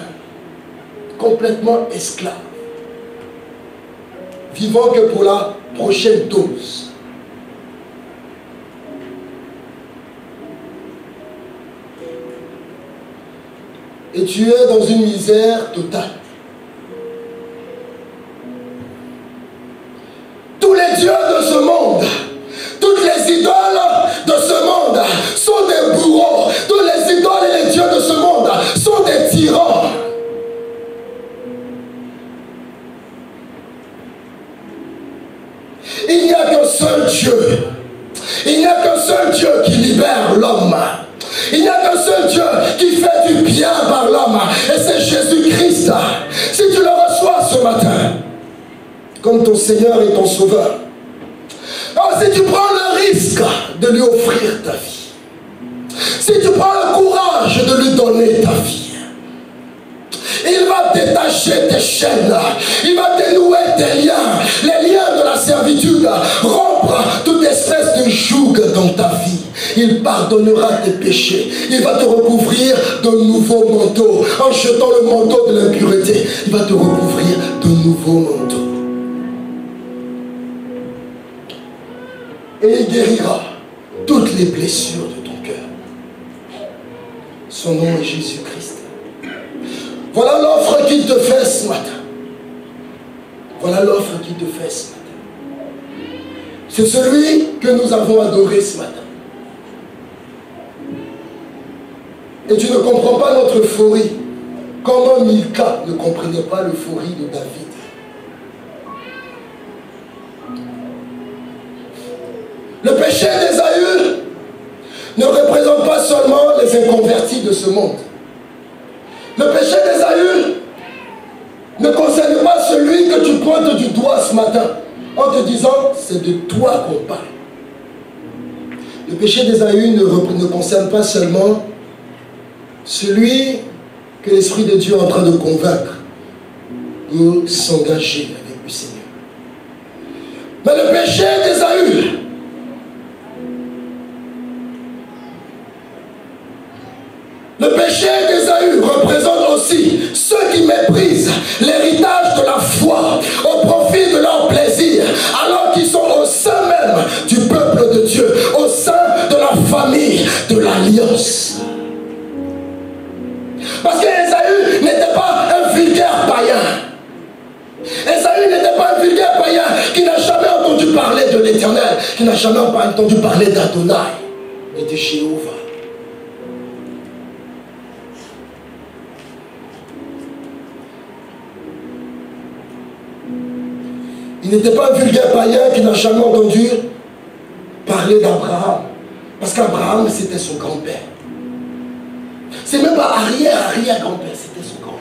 Complètement esclave, vivant que pour la prochaine dose. Et tu es dans une misère totale. Tous les dieux de ce monde, toutes les idoles de ce monde sont des bourreaux. Tous les idoles et les dieux de ce monde sont des tyrans. Il n'y a qu'un seul Dieu. Il n'y a qu'un seul Dieu qui libère l'homme. Il n'y a qu'un seul Dieu qui fait du bien par l'homme. Et c'est Jésus-Christ. Si tu le reçois ce matin comme ton Seigneur et ton Sauveur, si tu prends le risque de lui offrir ta vie, si tu prends le courage de lui donner ta vie, il va détacher tes chaînes, il va dénouer tes liens, les liens de la servitude, rompre toute espèce de joug dans ta vie. Il pardonnera tes péchés, il va te recouvrir de nouveaux manteaux. En jetant le manteau de l'impureté, il va te recouvrir de nouveaux manteaux. Et il guérira toutes les blessures de ton cœur. Son nom est Jésus-Christ. Voilà l'offre qu'il te fait ce matin. Voilà l'offre qu'il te fait ce matin. C'est celui que nous avons adoré ce matin. Et tu ne comprends pas notre euphorie Comment Milka ne comprenait pas l'euphorie de David? Le péché d'Ésaü ne représente pas seulement les inconvertis de ce monde. Le péché d'Ésaü ne concerne pas celui que tu pointes du doigt ce matin en te disant c'est de toi qu'on parle. Le péché d'Ésaü ne concerne pas seulement celui que l'Esprit de Dieu est en train de convaincre de s'engager avec le Seigneur. Mais le péché d'Ésaü représente aussi ceux qui méprisent l'héritage de la foi au profit de leur plaisir, alors qu'ils sont au sein même du peuple de Dieu, au sein de la famille de l'Alliance. Parce qu'Ésaü n'était pas un vulgaire païen. Ésaü n'était pas un vulgaire païen qui n'a jamais entendu parler de l'Éternel, qui n'a jamais entendu parler d'Adonai et de Jéhovah. Il n'était pas un vulgaire païen qui n'a jamais entendu parler d'Abraham. Parce qu'Abraham, c'était son grand-père. C'est même pas arrière-arrière-grand-père, c'était son grand-père.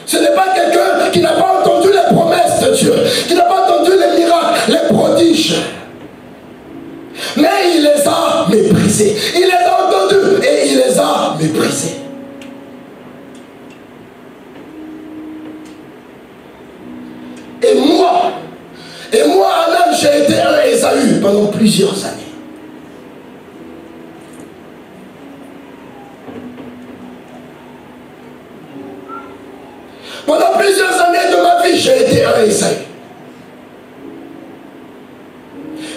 Ce n'est pas quelqu'un qui n'a pas entendu les promesses de Dieu, qui n'a pas entendu les miracles, les prodiges. Mais il les a méprisés. Il les a entendus et il les a méprisés. Et moi, Anan, j'ai été un Ésaü pendant plusieurs années. Pendant plusieurs années de ma vie, j'ai été un Ésaü.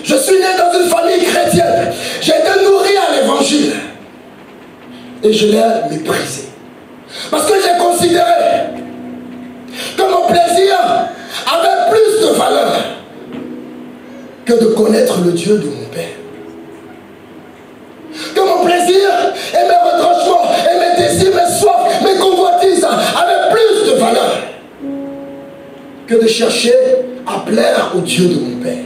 Je suis né dans une famille chrétienne. J'ai été nourri à l'évangile. Et je l'ai méprisé. Parce que j'ai considéré que mon plaisir avait plus de valeur que de connaître le Dieu de mon Père. Que mon plaisir et mes retranchements et mes désirs, mes soifs, mes convoitises avaient plus de valeur que de chercher à plaire au Dieu de mon Père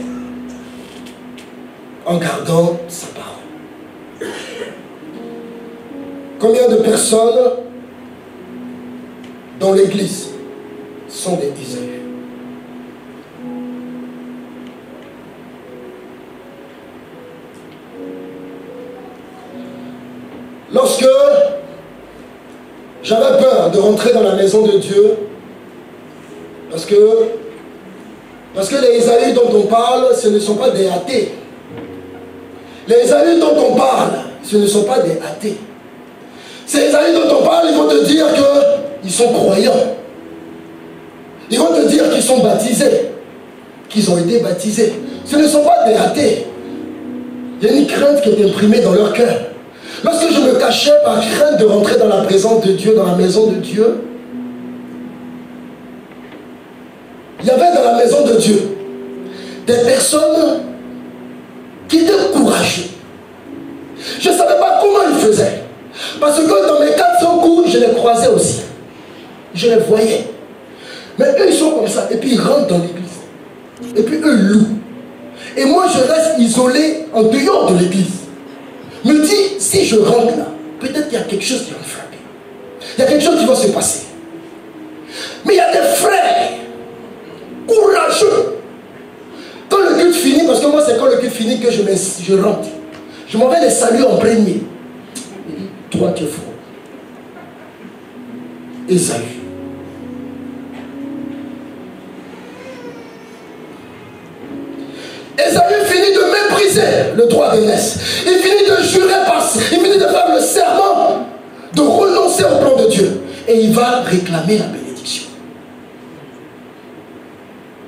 en gardant sa parole. Combien de personnes dans l'église sont des Ésaü? Lorsque j'avais peur de rentrer dans la maison de Dieu, parce que les Ésaü dont on parle, ce ne sont pas des athées. Les Ésaü dont on parle, ce ne sont pas des athées. Ces Ésaü dont on parle, ils vont te dire qu'ils sont croyants. Ils vont te dire qu'ils sont baptisés, qu'ils ont été baptisés. Ce ne sont pas des athées. Il y a une crainte qui est imprimée dans leur cœur. Lorsque je me cachais par crainte de rentrer dans la présence de Dieu, dans la maison de Dieu, il y avait dans la maison de Dieu des personnes qui étaient courageuses. Je ne savais pas comment ils faisaient. Parce que dans mes 400 coups, je les croisais aussi. Je les voyais. Mais eux, ils sont comme ça. Et puis ils rentrent dans l'église. Et puis eux louent. Et moi, je reste isolé en dehors de l'église. Me dit, si je rentre là, peut-être qu'il y a quelque chose qui va me frapper. Il y a quelque chose qui va se passer. Mais il y a des frères courageux. Quand le culte finit, parce que moi c'est quand le culte finit que je rentre. Je m'en vais les saluer en premier. Il dit, toi tu es faux. Ésaü. Ésaü finit de mépriser le droit d'aînesse. Il finit de jurer il finit de faire le serment de renoncer au plan de Dieu. Et il va réclamer la bénédiction.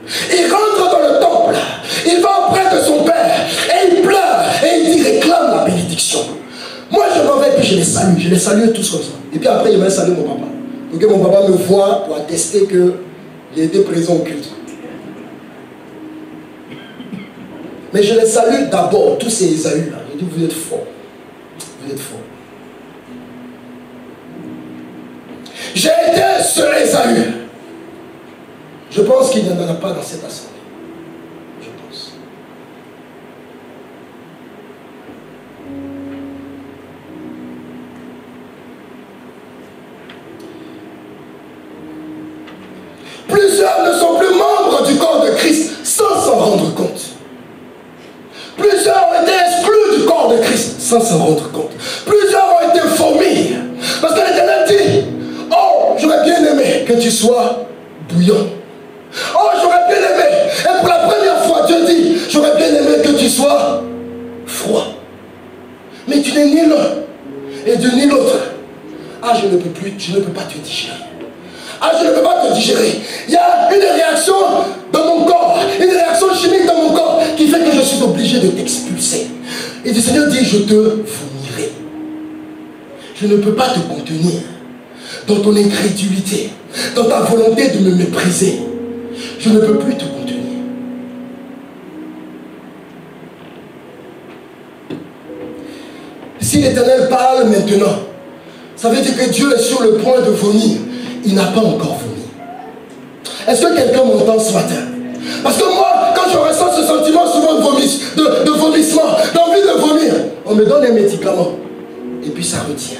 Il rentre dans le temple. Il va auprès de son père. Et il pleure. Et il dit réclame la bénédiction. Moi je m'en vais et puis je les salue. Je les salue tous comme ça. Et puis après il va saluer mon papa. Pour que mon papa me voie pour attester qu'il était présent au culte. Mais je les salue d'abord, tous ces Ésaü là. Je dis, vous êtes forts. Vous êtes forts. était ce Ésaü? Je pense qu'il n'y en a pas dans cette assemblée. Je pense. Plusieurs ne sont plus membres du corps de Christ sans s'en rendre compte. Plusieurs ont été exclus du corps de Christ sans s'en rendre compte. Plusieurs ont été vomis. Parce que l'Éternel dit, oh, j'aurais bien aimé que tu sois bouillant. Oh, j'aurais bien aimé. Et pour la première fois, Dieu dit, j'aurais bien aimé que tu sois froid. Mais tu n'es ni l'un et de ni l'autre. Ah, je ne peux plus, je ne peux pas te digérer. Ah, je ne peux pas te digérer. Il y a une réaction dans mon corps, une réaction chimique dans mon corps qui fait que je suis obligé de t'expulser. Et le Seigneur dit, je te vomirai. Je ne peux pas te contenir dans ton incrédulité, dans ta volonté de me mépriser. Je ne peux plus te contenir. Si l'Éternel parle maintenant, ça veut dire que Dieu est sur le point de vomir. Il n'a pas encore vomi. Est-ce que quelqu'un m'entend ce matin? Parce que moi, quand je ressens ce sentiment souvent de vomissement, d'envie de vomir, on me donne un médicament. Et puis ça retient.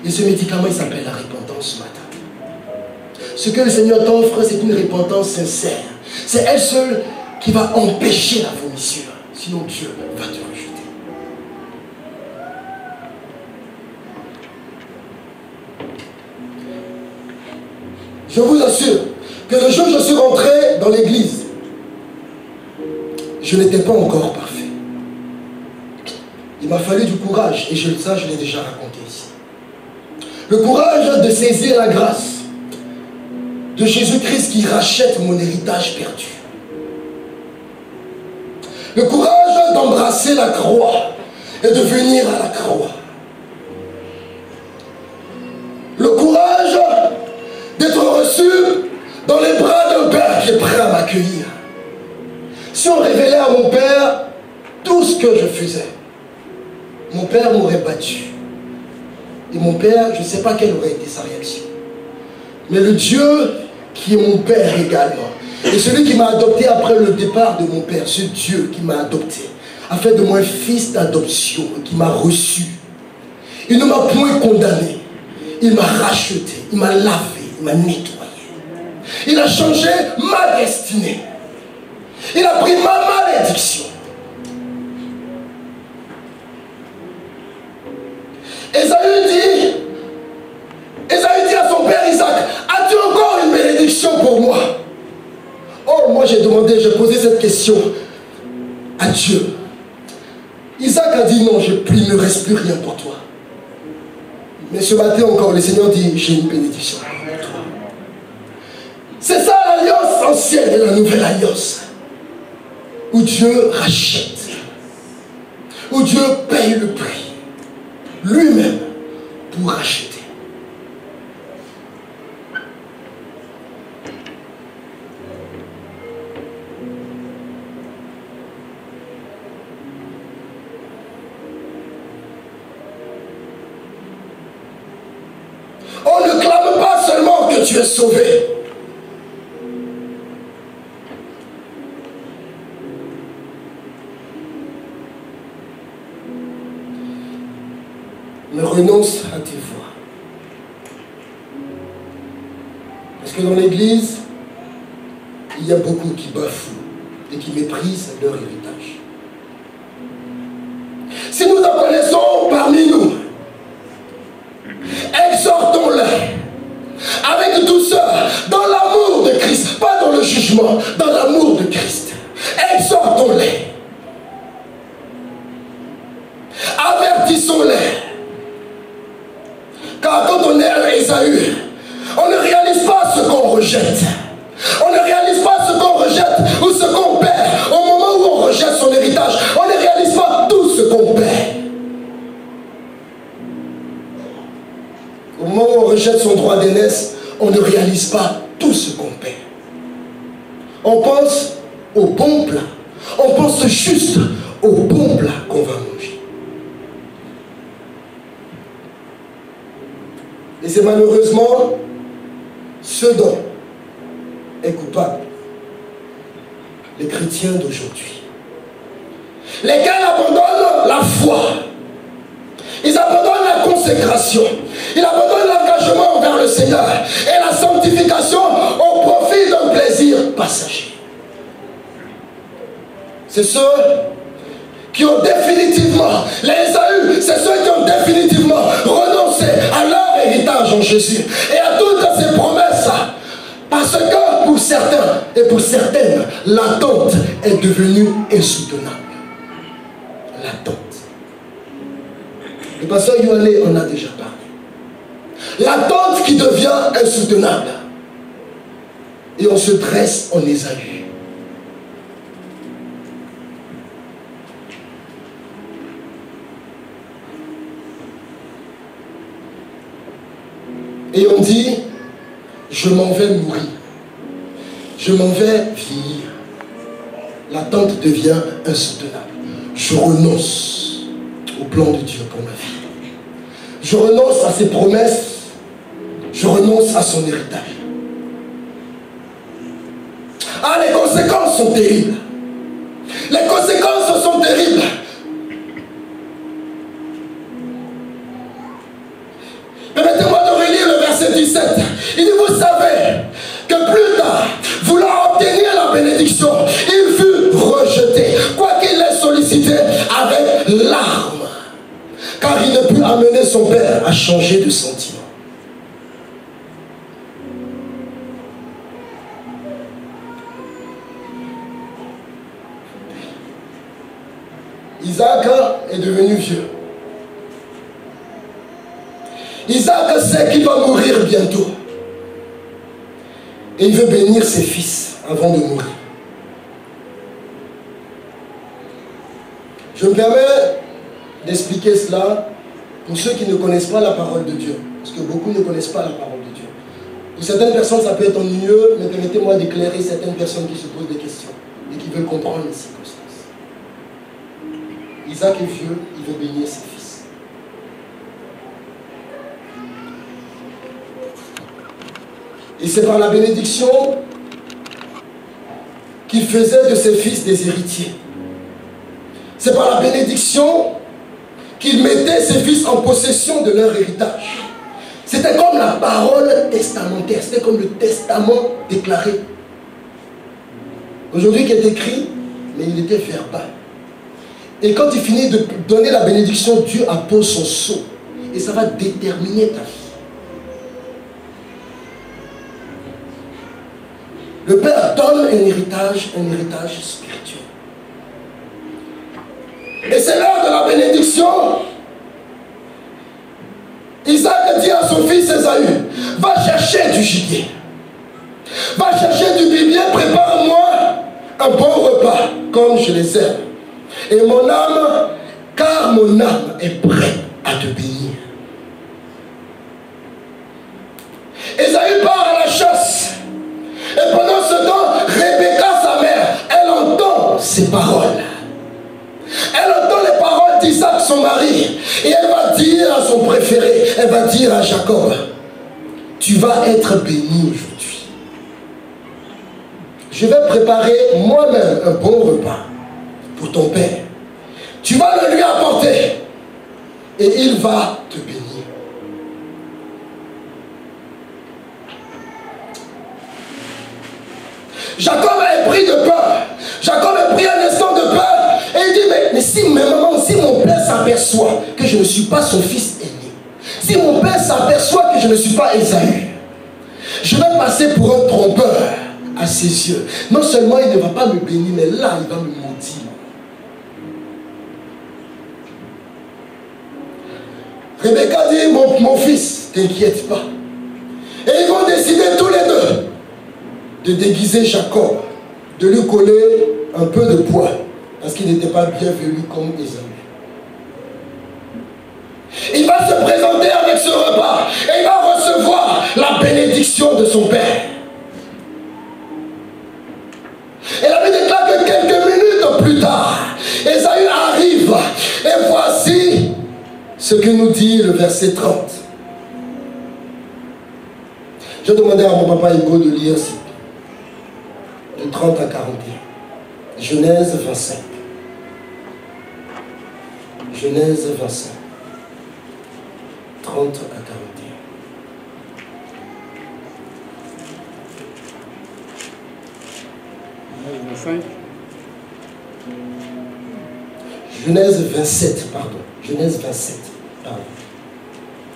Et ce médicament, il s'appelle la repentance ce matin. Ce que le Seigneur t'offre, c'est une repentance sincère. C'est elle seule qui va empêcher la vomissure. Sinon Dieu va te rejeter. Je vous assure que le jour où je suis rentré dans l'église, je n'étais pas encore parfait. Il m'a fallu du courage, et ça je l'ai déjà raconté ici. Le courage de saisir la grâce de Jésus-Christ qui rachète mon héritage perdu. Le courage d'embrasser la croix et de venir à la croix. Le courage d'être reçu dans les bras d'un Père qui est prêt à m'accueillir. Si on révélait à mon Père tout ce que je faisais, mon Père m'aurait battu. Et mon Père, je ne sais pas quelle aurait été sa réaction. Mais le Dieu qui est mon Père également, et celui qui m'a adopté après le départ de mon Père, ce Dieu qui m'a adopté, a fait de moi un fils d'adoption, qui m'a reçu. Il ne m'a point condamné. Il m'a racheté, il m'a lavé, il m'a nettoyé. Il a changé ma destinée. Il a pris ma malédiction. Ésaü dit à son père Isaac, as-tu encore une bénédiction pour moi? Oh, moi j'ai demandé, j'ai posé cette question à Dieu. Isaac a dit non, il ne reste plus rien pour toi. Mais ce matin encore, le Seigneur dit, j'ai une bénédiction pour toi. C'est ça l'alliance ancienne et la nouvelle alliance. Où Dieu rachète. Où Dieu paye le prix. Lui-même pour racheter. On ne clame pas seulement que tu es sauvé. Mais renonce à tes voix. Parce que dans l'église, il y a beaucoup qui bafouent et qui méprisent leur héritage. Si nous en connaissons parmi nous, exhortons-les avec douceur, dans l'amour de Christ, pas dans le jugement, dans l'amour de Christ. Exhortons-les. Avertissons-les. Car quand on est à Ésaü, on ne réalise pas ce qu'on rejette. On ne réalise pas ce qu'on rejette ou ce qu'on perd. Au moment où on rejette son héritage, on ne réalise pas tout ce qu'on perd. Au moment où on rejette son droit d'aînesse, on ne réalise pas tout ce qu'on perd. On pense au bon plat. On pense juste au bon plat qu'on va manger. Et c'est malheureusement ce dont est coupable les chrétiens d'aujourd'hui, lesquels abandonnent la foi, ils abandonnent la consécration, ils abandonnent l'engagement envers le Seigneur et la sanctification au profit d'un plaisir passager. C'est ceux qui ont définitivement, les Ésaü, c'est ceux qui ont définitivement renoncé à leur héritage en Jésus et à toutes ces promesses. Parce que pour certains et pour certaines, l'attente est devenue insoutenable. L'attente. Le pasteur Yohané en a déjà parlé. L'attente qui devient insoutenable. Et on se dresse en Ésaü. Et on dit, je m'en vais mourir. Je m'en vais vieillir. L'attente devient insoutenable. Je renonce au plan de Dieu pour ma vie. Je renonce à ses promesses. Je renonce à son héritage. Ah, les conséquences sont terribles. Les conséquences sont terribles. Permettez-moi de relire le verset 17. Il dit, vous savez que plus tard, voulant obtenir la bénédiction, il fut rejeté, quoiqu'il l'ait sollicité avec larmes, car il ne put amener son père à changer de sentiment. Isaac est devenu vieux. Isaac sait qu'il va mourir bientôt. Et il veut bénir ses fils avant de mourir. Je me permets d'expliquer cela pour ceux qui ne connaissent pas la parole de Dieu. Parce que beaucoup ne connaissent pas la parole de Dieu. Pour certaines personnes, ça peut être ennuyeux, mais permettez-moi d'éclairer certaines personnes qui se posent des questions et qui veulent comprendre les circonstances. Isaac est vieux, il veut bénir ses fils. Et c'est par la bénédiction qu'il faisait de ses fils des héritiers. C'est par la bénédiction qu'il mettait ses fils en possession de leur héritage. C'était comme la parole testamentaire, c'était comme le testament déclaré. Aujourd'hui qui est écrit, mais il était verbal. Et quand il finit de donner la bénédiction, Dieu appose son sceau. Et ça va déterminer ta vie. Le Père donne un héritage spirituel. Et c'est l'heure de la bénédiction. Isaac dit à son fils Ésaü, va chercher du gibier. Va chercher du gibier, prépare-moi un bon repas, comme je les aime. Et mon âme, car mon âme est prête à te bénir. Ésaü part à la chasse. Et pendant ce temps, Rebecca, sa mère, elle entend ces paroles. Elle entend les paroles d'Isaac, son mari. Et elle va dire à son préféré, elle va dire à Jacob, tu vas être béni aujourd'hui. Je vais préparer moi-même un bon repas pour ton père. Tu vas le lui apporter. Et il va te bénir. Jacob est pris de peur. Jacob est pris un instant de peur. Et il dit, mais si mon père s'aperçoit que je ne suis pas son fils aîné, si mon père s'aperçoit que je ne suis pas Ésaü, je vais passer pour un trompeur à ses yeux. Non seulement il ne va pas me bénir, mais là il va me maudire. Rebecca dit, mon fils, t'inquiète pas. Et ils vont décider tous les deux de déguiser Jacob, de lui coller un peu de poids, parce qu'il n'était pas bien velu comme Ésaü. Il va se présenter avec ce repas et il va recevoir la bénédiction de son père. Et la Bible déclare que quelques minutes plus tard, Ésaü arrive et voici ce que nous dit le verset 30. Je demandais à mon papa Hugo de lire de 30 à 41. Genèse 25. Genèse 25. 30 à 41. Genèse 27, pardon. Genèse 27, pardon.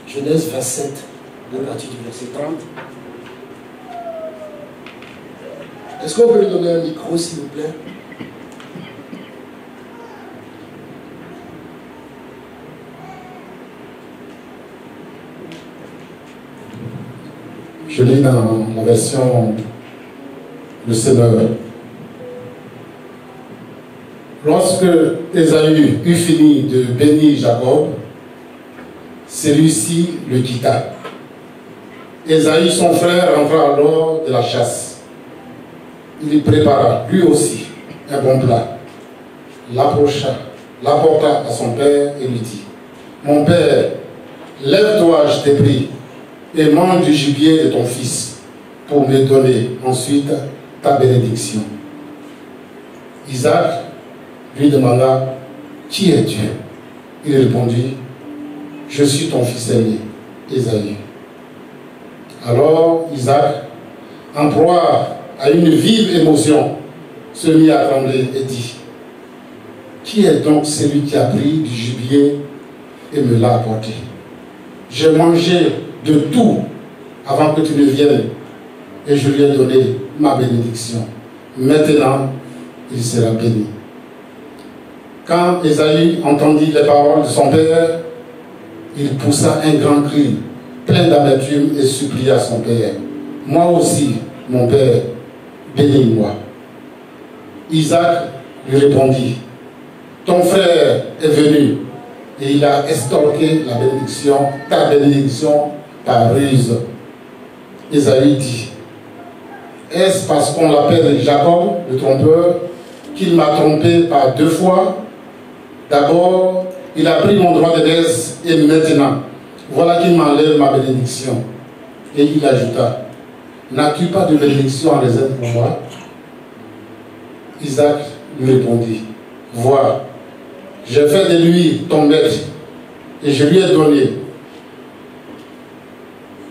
Genèse 27, à partir du verset 30. Est-ce qu'on peut lui donner un micro, s'il vous plaît? Je lis dans la version Le Seigneur. Lorsque Ésaü eut fini de bénir Jacob, celui-ci le quitta. Ésaü, son frère, rentra alors de la chasse. Il y prépara, lui aussi, un bon plat. L'apporta à son père et lui dit: Mon père, lève-toi, je t'ai pris, et mange du gibier de ton fils, pour me donner ensuite ta bénédiction. Isaac lui demanda: Qui es-tu? Il répondit: Je suis ton fils aîné, Ésaü. Alors Isaac, en proie à une vive émotion, se mit à trembler et dit: Qui est donc celui qui a pris du gibier et me l'a apporté? J'ai mangé de tout avant que tu ne viennes, et je lui ai donné ma bénédiction. Maintenant, il sera béni. Quand Ésaü entendit les paroles de son père, il poussa un grand cri, plein d'amertume, et supplia son père: Moi aussi, mon père, bénis-moi. Isaac lui répondit: Ton frère est venu, et il a estorqué la bénédiction, ta bénédiction, par ruse. Ésaü dit: Est-ce parce qu'on l'appelle Jacob, le trompeur, qu'il m'a trompé par 2 fois? D'abord, il a pris mon droit d'aînesse, et maintenant, voilà qu'il m'enlève ma bénédiction. Et il ajouta: N'as-tu pas de bénédiction en réserve pour moi? Isaac lui répondit: Vois, j'ai fait de lui ton maître, et je lui ai donné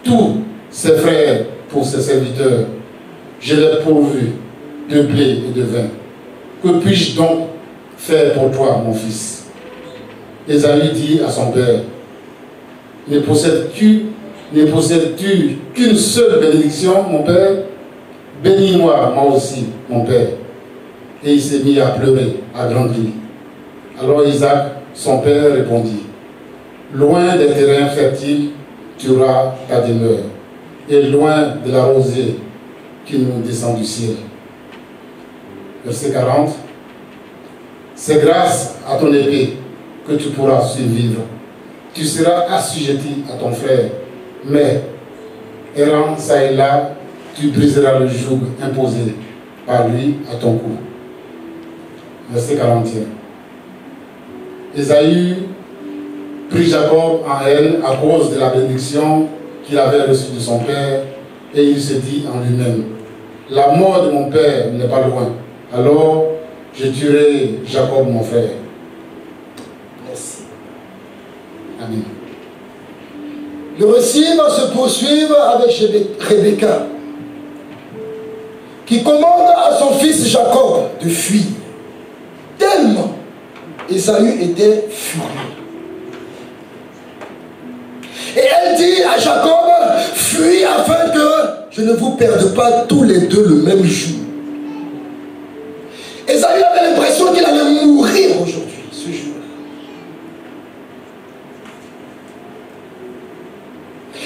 tous ses frères pour ses serviteurs. Je l'ai pourvu de blé et de vin. Que puis-je donc faire pour toi, mon fils? Ésaü dit à son père: Ne possèdes-tu qu'une seule bénédiction, mon père? Bénis-moi, moi aussi, mon père. Et il s'est mis à pleurer, à grands cris. Alors Isaac, son père, répondit: Loin des terrains fertiles, tu auras ta demeure, et loin de la rosée qui nous descend du ciel. Verset 40. C'est grâce à ton épée que tu pourras survivre. Tu seras assujetti à ton frère, mais errant ça et là, tu briseras le joug imposé par lui à ton cou. Verset 41. Ésaü prit Jacob en haine à cause de la bénédiction qu'il avait reçue de son père, et il se dit en lui-même: La mort de mon père n'est pas loin, alors je tuerai Jacob mon frère. Merci. Amen. Le récit va se poursuivre avec Rebecca, qui commande à son fils Jacob de fuir. Tellement Ésaü était furieux. Et elle dit à Jacob: Fuis afin que je ne vous perde pas tous les deux le même jour. Ésaü avait l'impression qu'il allait mourir aujourd'hui, ce jour-là.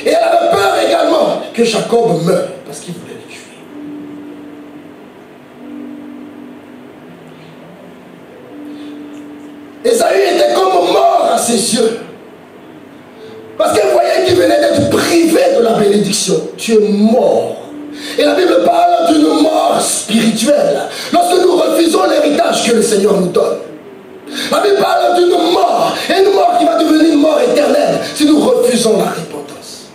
Et elle avait peur également que Jacob meure, parce qu'il voulait le tuer. Ésaü était comme mort à ses yeux, parce qu'elle voyait qu'il venait d'être privé de la bénédiction. Tu es mort. Et la Bible parle d'une mort spirituelle. Lorsque nous refusons l'héritage que le Seigneur nous donne, la Bible parle d'une mort, et une mort qui va devenir une mort éternelle si nous refusons la repentance.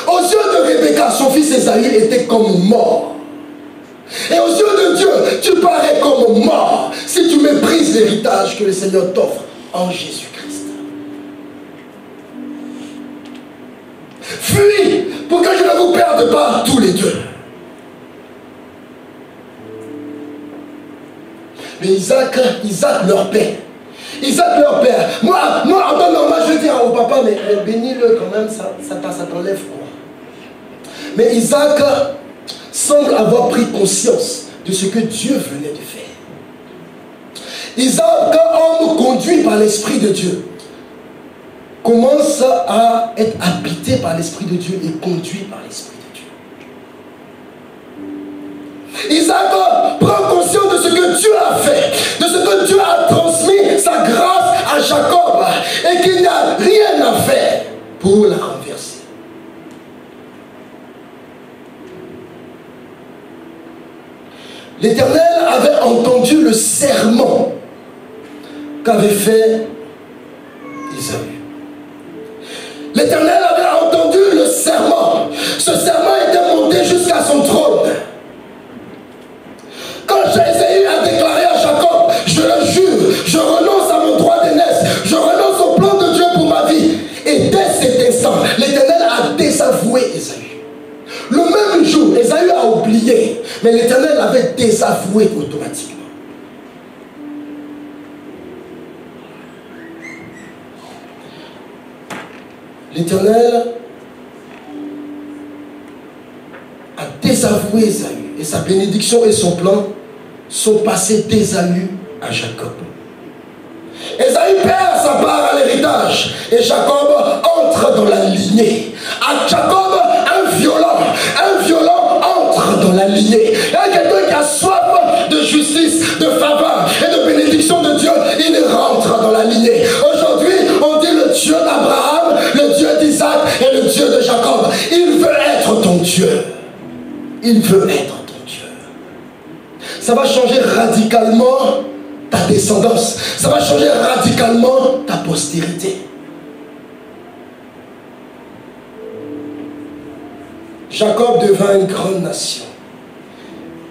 Aux yeux de Rebecca, son fils Ésaü Ésaü était comme mort. Et aux yeux de Dieu, tu parais comme mort si tu méprises l'héritage que le Seigneur t'offre en Jésus-Christ. Fuis pour que je ne vous perde pas tous les deux. Mais Isaac leur père. Isaac leur père. Moi en temps normal, je dis au papa, mais bénis-le quand même, ça t'enlève quoi. Mais Isaac semble avoir pris conscience de ce que Dieu venait de faire. Isaac, homme conduit par l'Esprit de Dieu, commence à être habité par l'Esprit de Dieu et conduit par l'Esprit de Dieu. Isaac prend conscience de ce que Dieu a fait, de ce que Dieu a transmis sa grâce à Jacob et qu'il n'y a rien à faire pour la renverser. L'Éternel avait entendu le serment qu'avait fait Isaïe. L'Éternel avait entendu le serment. Ce serment était monté jusqu'à son trône. Quand Isaïe a déclaré à Jacob, je le jure, je renonce à mon droit d'aînesse, je renonce au plan de Dieu pour ma vie. Et dès cet instant, l'Éternel a désavoué Isaïe. Le même jour, Isaïe a oublié, mais l'Éternel l'avait désavoué automatiquement. L'Éternel a désavoué Isaïe et sa bénédiction et son plan sont passés d'Ésaü à Jacob. Ésaü perd sa part à l'héritage et Jacob entre dans la lignée. À Jacob, un violent entre dans la lignée. Il y a quelqu'un qui a soif de justice, de faveur et de bénédiction de Dieu, il rentre dans la lignée. Aujourd'hui, on dit le Dieu d'Abraham, le Dieu d'Isaac et le Dieu de Jacob. Il veut être ton Dieu. Il veut être ton Dieu. Ça va changer radicalement ta descendance. Ça va changer radicalement ta postérité. Jacob devint une grande nation.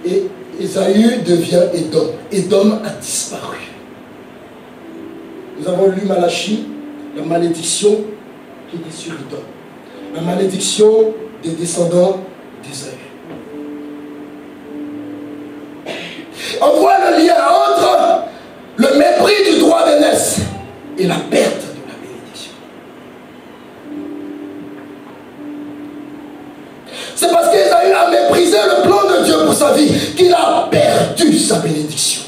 Et Ésaü devient Édom. Édom a disparu. Nous avons lu Malachie, la malédiction qui était sur Édom. La malédiction des descendants d'Ésaü. On voit le lien entre le mépris du droit d'aînesse et la perte de la bénédiction. C'est parce qu'Ésaü a méprisé le plan de Dieu pour sa vie qu'il a perdu sa bénédiction.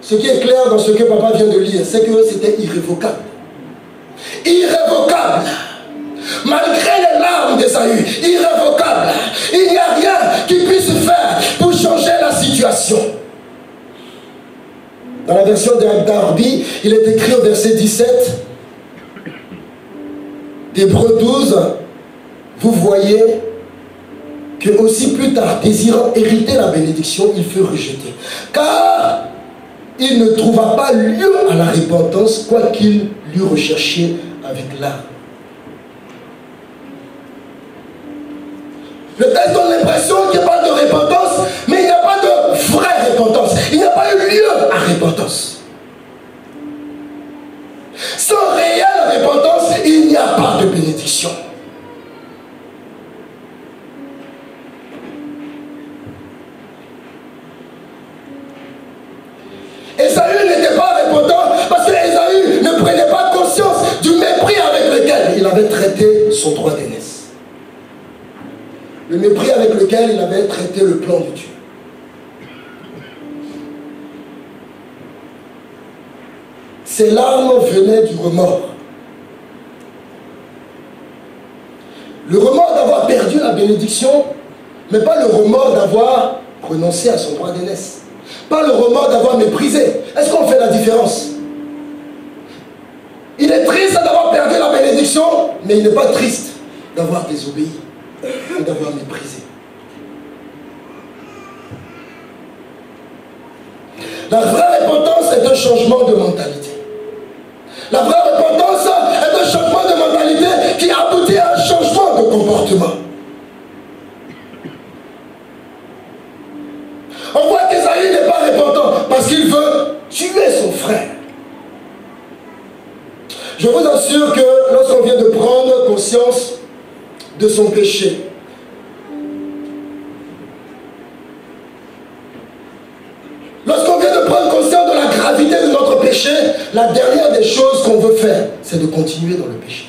Ce qui est clair dans ce que papa vient de lire, c'est que c'était irrévocable. Irrévocable. Malgré les larmes d'Ésaü, irrévocable. Il n'y a rien qui puisse faire pour changer la situation. Dans la version d'Arby, il est écrit au verset 17 d'Hébreux 12, vous voyez que aussi plus tard, désirant hériter la bénédiction, il fut rejeté. Car il ne trouva pas lieu à la repentance, quoiqu'il l'eût recherché avec l'âme. Le texte donne l'impression qu'il parle de repentance, mais il n'y a pas de vraie repentance. Il n'y a pas eu lieu à repentance. Sans réelle repentance, il n'y a pas de bénédiction. Ésaü n'était pas repentant parce que Ésaü ne prenait pas conscience du mépris avec lequel il avait traité son droit d'aînesse. Le mépris avec lequel il avait traité le plan de Dieu. Ces larmes venaient du remords. Le remords d'avoir perdu la bénédiction, mais pas le remords d'avoir renoncé à son droit d'aînesse. Pas le remords d'avoir méprisé. Est-ce qu'on fait la différence? Il est triste d'avoir perdu la bénédiction, mais il n'est pas triste d'avoir désobéi ou d'avoir méprisé. La vraie repentance est un changement de mentalité. La vraie repentance est un changement de mentalité qui aboutit à un changement de comportement. On voit qu'Ésaü n'est pas repentant parce qu'il veut tuer son frère. Je vous assure que lorsqu'on vient de prendre conscience de son péché, lorsqu'on vient de prendre conscience de la gravité de notre péché, la dernière des choses qu'on veut faire, c'est de continuer dans le péché.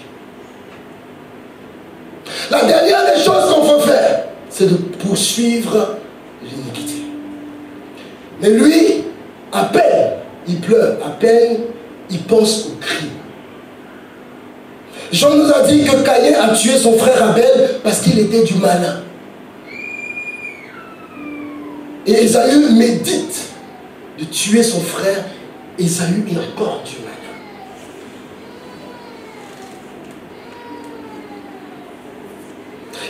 La dernière des choses qu'on veut faire, c'est de poursuivre l'iniquité. Mais lui, à peine il pleure, à peine il pense au crime. Jean nous a dit que Caïn a tué son frère Abel parce qu'il était du malin. Et Ésaü médite de tuer son frère. Ésaü est encore du malin.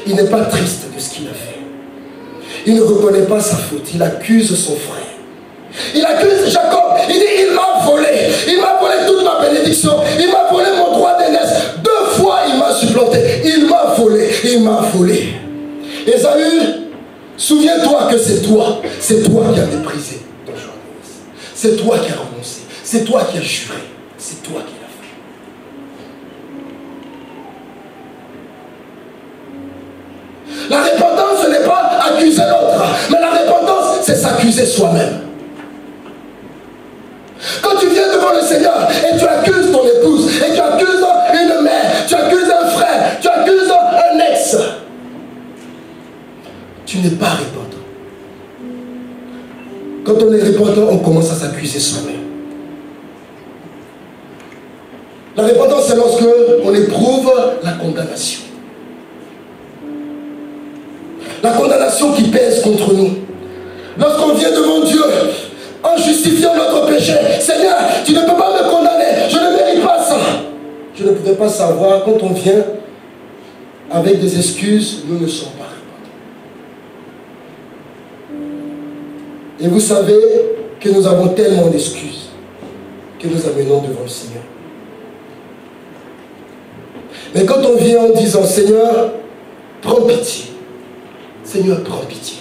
Il n'est pas triste de ce qu'il a fait. Il ne reconnaît pas sa faute. Il accuse son frère. Il accuse Jacob. Il dit, il m'a volé. Il m'a volé toute ma bénédiction. Il m'a volé mon droit d'aînesse. 2 fois, il m'a supplanté. Il m'a volé. Il m'a volé. Ésaü, souviens-toi que c'est toi. C'est toi qui as méprisé ton droit d'aînesse. C'est toi qui as renoncé. C'est toi qui as juré. C'est toi qui l'as fait. La repentance, ce n'est pas accuser l'autre. Mais la repentance, c'est s'accuser soi-même. Quand tu viens devant le Seigneur et tu accuses ton épouse, et tu accuses une mère, tu accuses un frère, tu accuses un ex, tu n'es pas repentant. Quand on est repentant, on commence à s'accuser soi-même. La repentance, c'est lorsque on éprouve la condamnation. La condamnation qui pèse contre nous. Lorsqu'on vient devant Dieu, en justifiant notre péché, Seigneur, tu ne peux pas me condamner, je ne mérite pas ça. Je ne pouvais pas savoir, quand on vient avec des excuses, nous ne sommes pas repentants. Et vous savez que nous avons tellement d'excuses que nous amenons devant le Seigneur. Mais quand on vient en disant, Seigneur, prends pitié. Seigneur, prends pitié.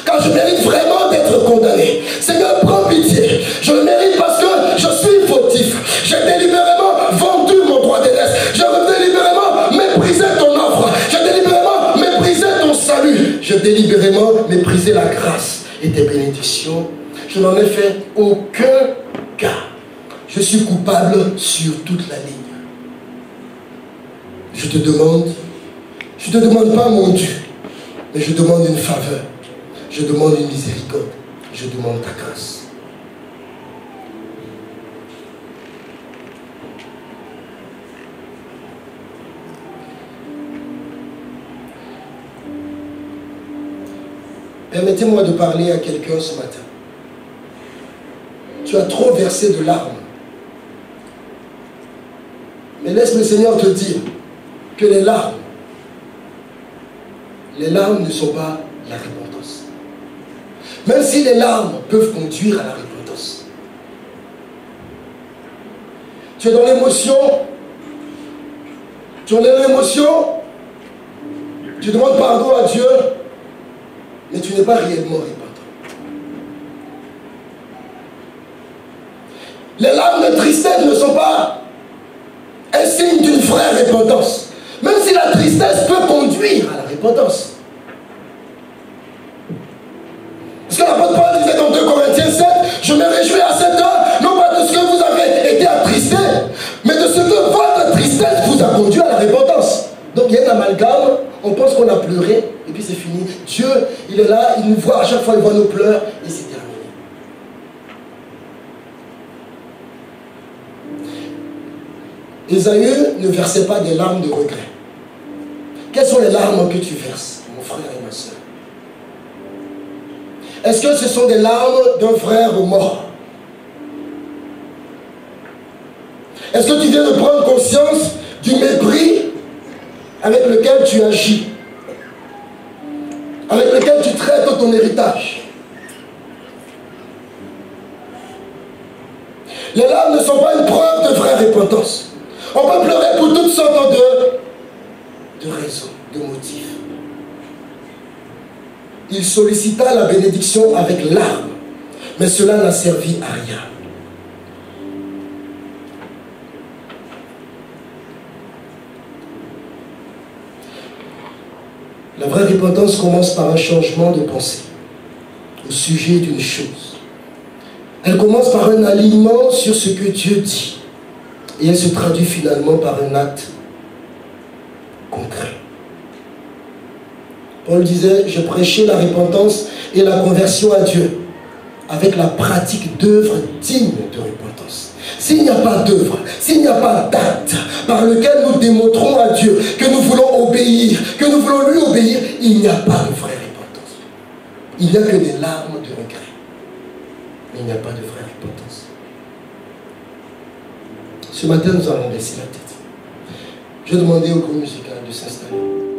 Car je mérite vraiment d'être condamné. Seigneur, prends pitié. Je le mérite parce que je suis fautif. J'ai délibérément vendu mon droit d'aînesse. J'ai délibérément méprisé ton offre. J'ai délibérément méprisé ton salut. J'ai délibérément méprisé la grâce et tes bénédictions. Je n'en ai fait aucun cas. Je suis coupable sur toute la ligne. Je te demande pas mon Dieu, mais je demande une faveur. Je demande une miséricorde. Je demande ta grâce. Permettez-moi de parler à quelqu'un ce matin. Tu as trop versé de larmes. Mais laisse le Seigneur te dire que les larmes ne sont pas la repentance. Même si les larmes peuvent conduire à la repentance. Tu es dans l'émotion. Tu es dans l'émotion. Tu demandes pardon à Dieu. Mais tu n'es pas réellement repentant. Les larmes de tristesse ne sont pas un signe d'une vraie repentance. Même si la tristesse peut conduire à la repentance. Parce que l'apôtre Paul disait dans 2 Corinthiens 7, je me réjouis à cette heure, non pas de ce que vous avez été attristés, mais de ce que votre tristesse vous a conduit à la repentance. Donc il y a un amalgame, on pense qu'on a pleuré, et puis c'est fini. Dieu, il est là, il nous voit, à chaque fois il voit nos pleurs, et c'est terminé. Ésaü ne versait pas des larmes de regret. Quelles sont les larmes que tu verses, mon frère et ma soeur? Est-ce que ce sont des larmes d'un frère mort? Est-ce que tu viens de prendre conscience du mépris avec lequel tu agis, avec lequel tu traites ton héritage? Les larmes ne sont pas une preuve de vraie repentance. On peut pleurer pour toutes sortes de raison, de motif. Il sollicita la bénédiction avec larmes, mais cela n'a servi à rien. La vraie repentance commence par un changement de pensée au sujet d'une chose. Elle commence par un alignement sur ce que Dieu dit. Et elle se traduit finalement par un acte concret. Paul disait, je prêchais la repentance et la conversion à Dieu avec la pratique d'œuvres dignes de repentance. S'il n'y a pas d'œuvre, s'il n'y a pas d'acte par lequel nous démontrons à Dieu que nous voulons obéir, que nous voulons lui obéir, il n'y a pas de vraie repentance. Il n'y a que des larmes de regret. Mais il n'y a pas de vraie repentance. Ce matin, nous allons baisser la tête. Je vais demander au groupe musical de s'installer.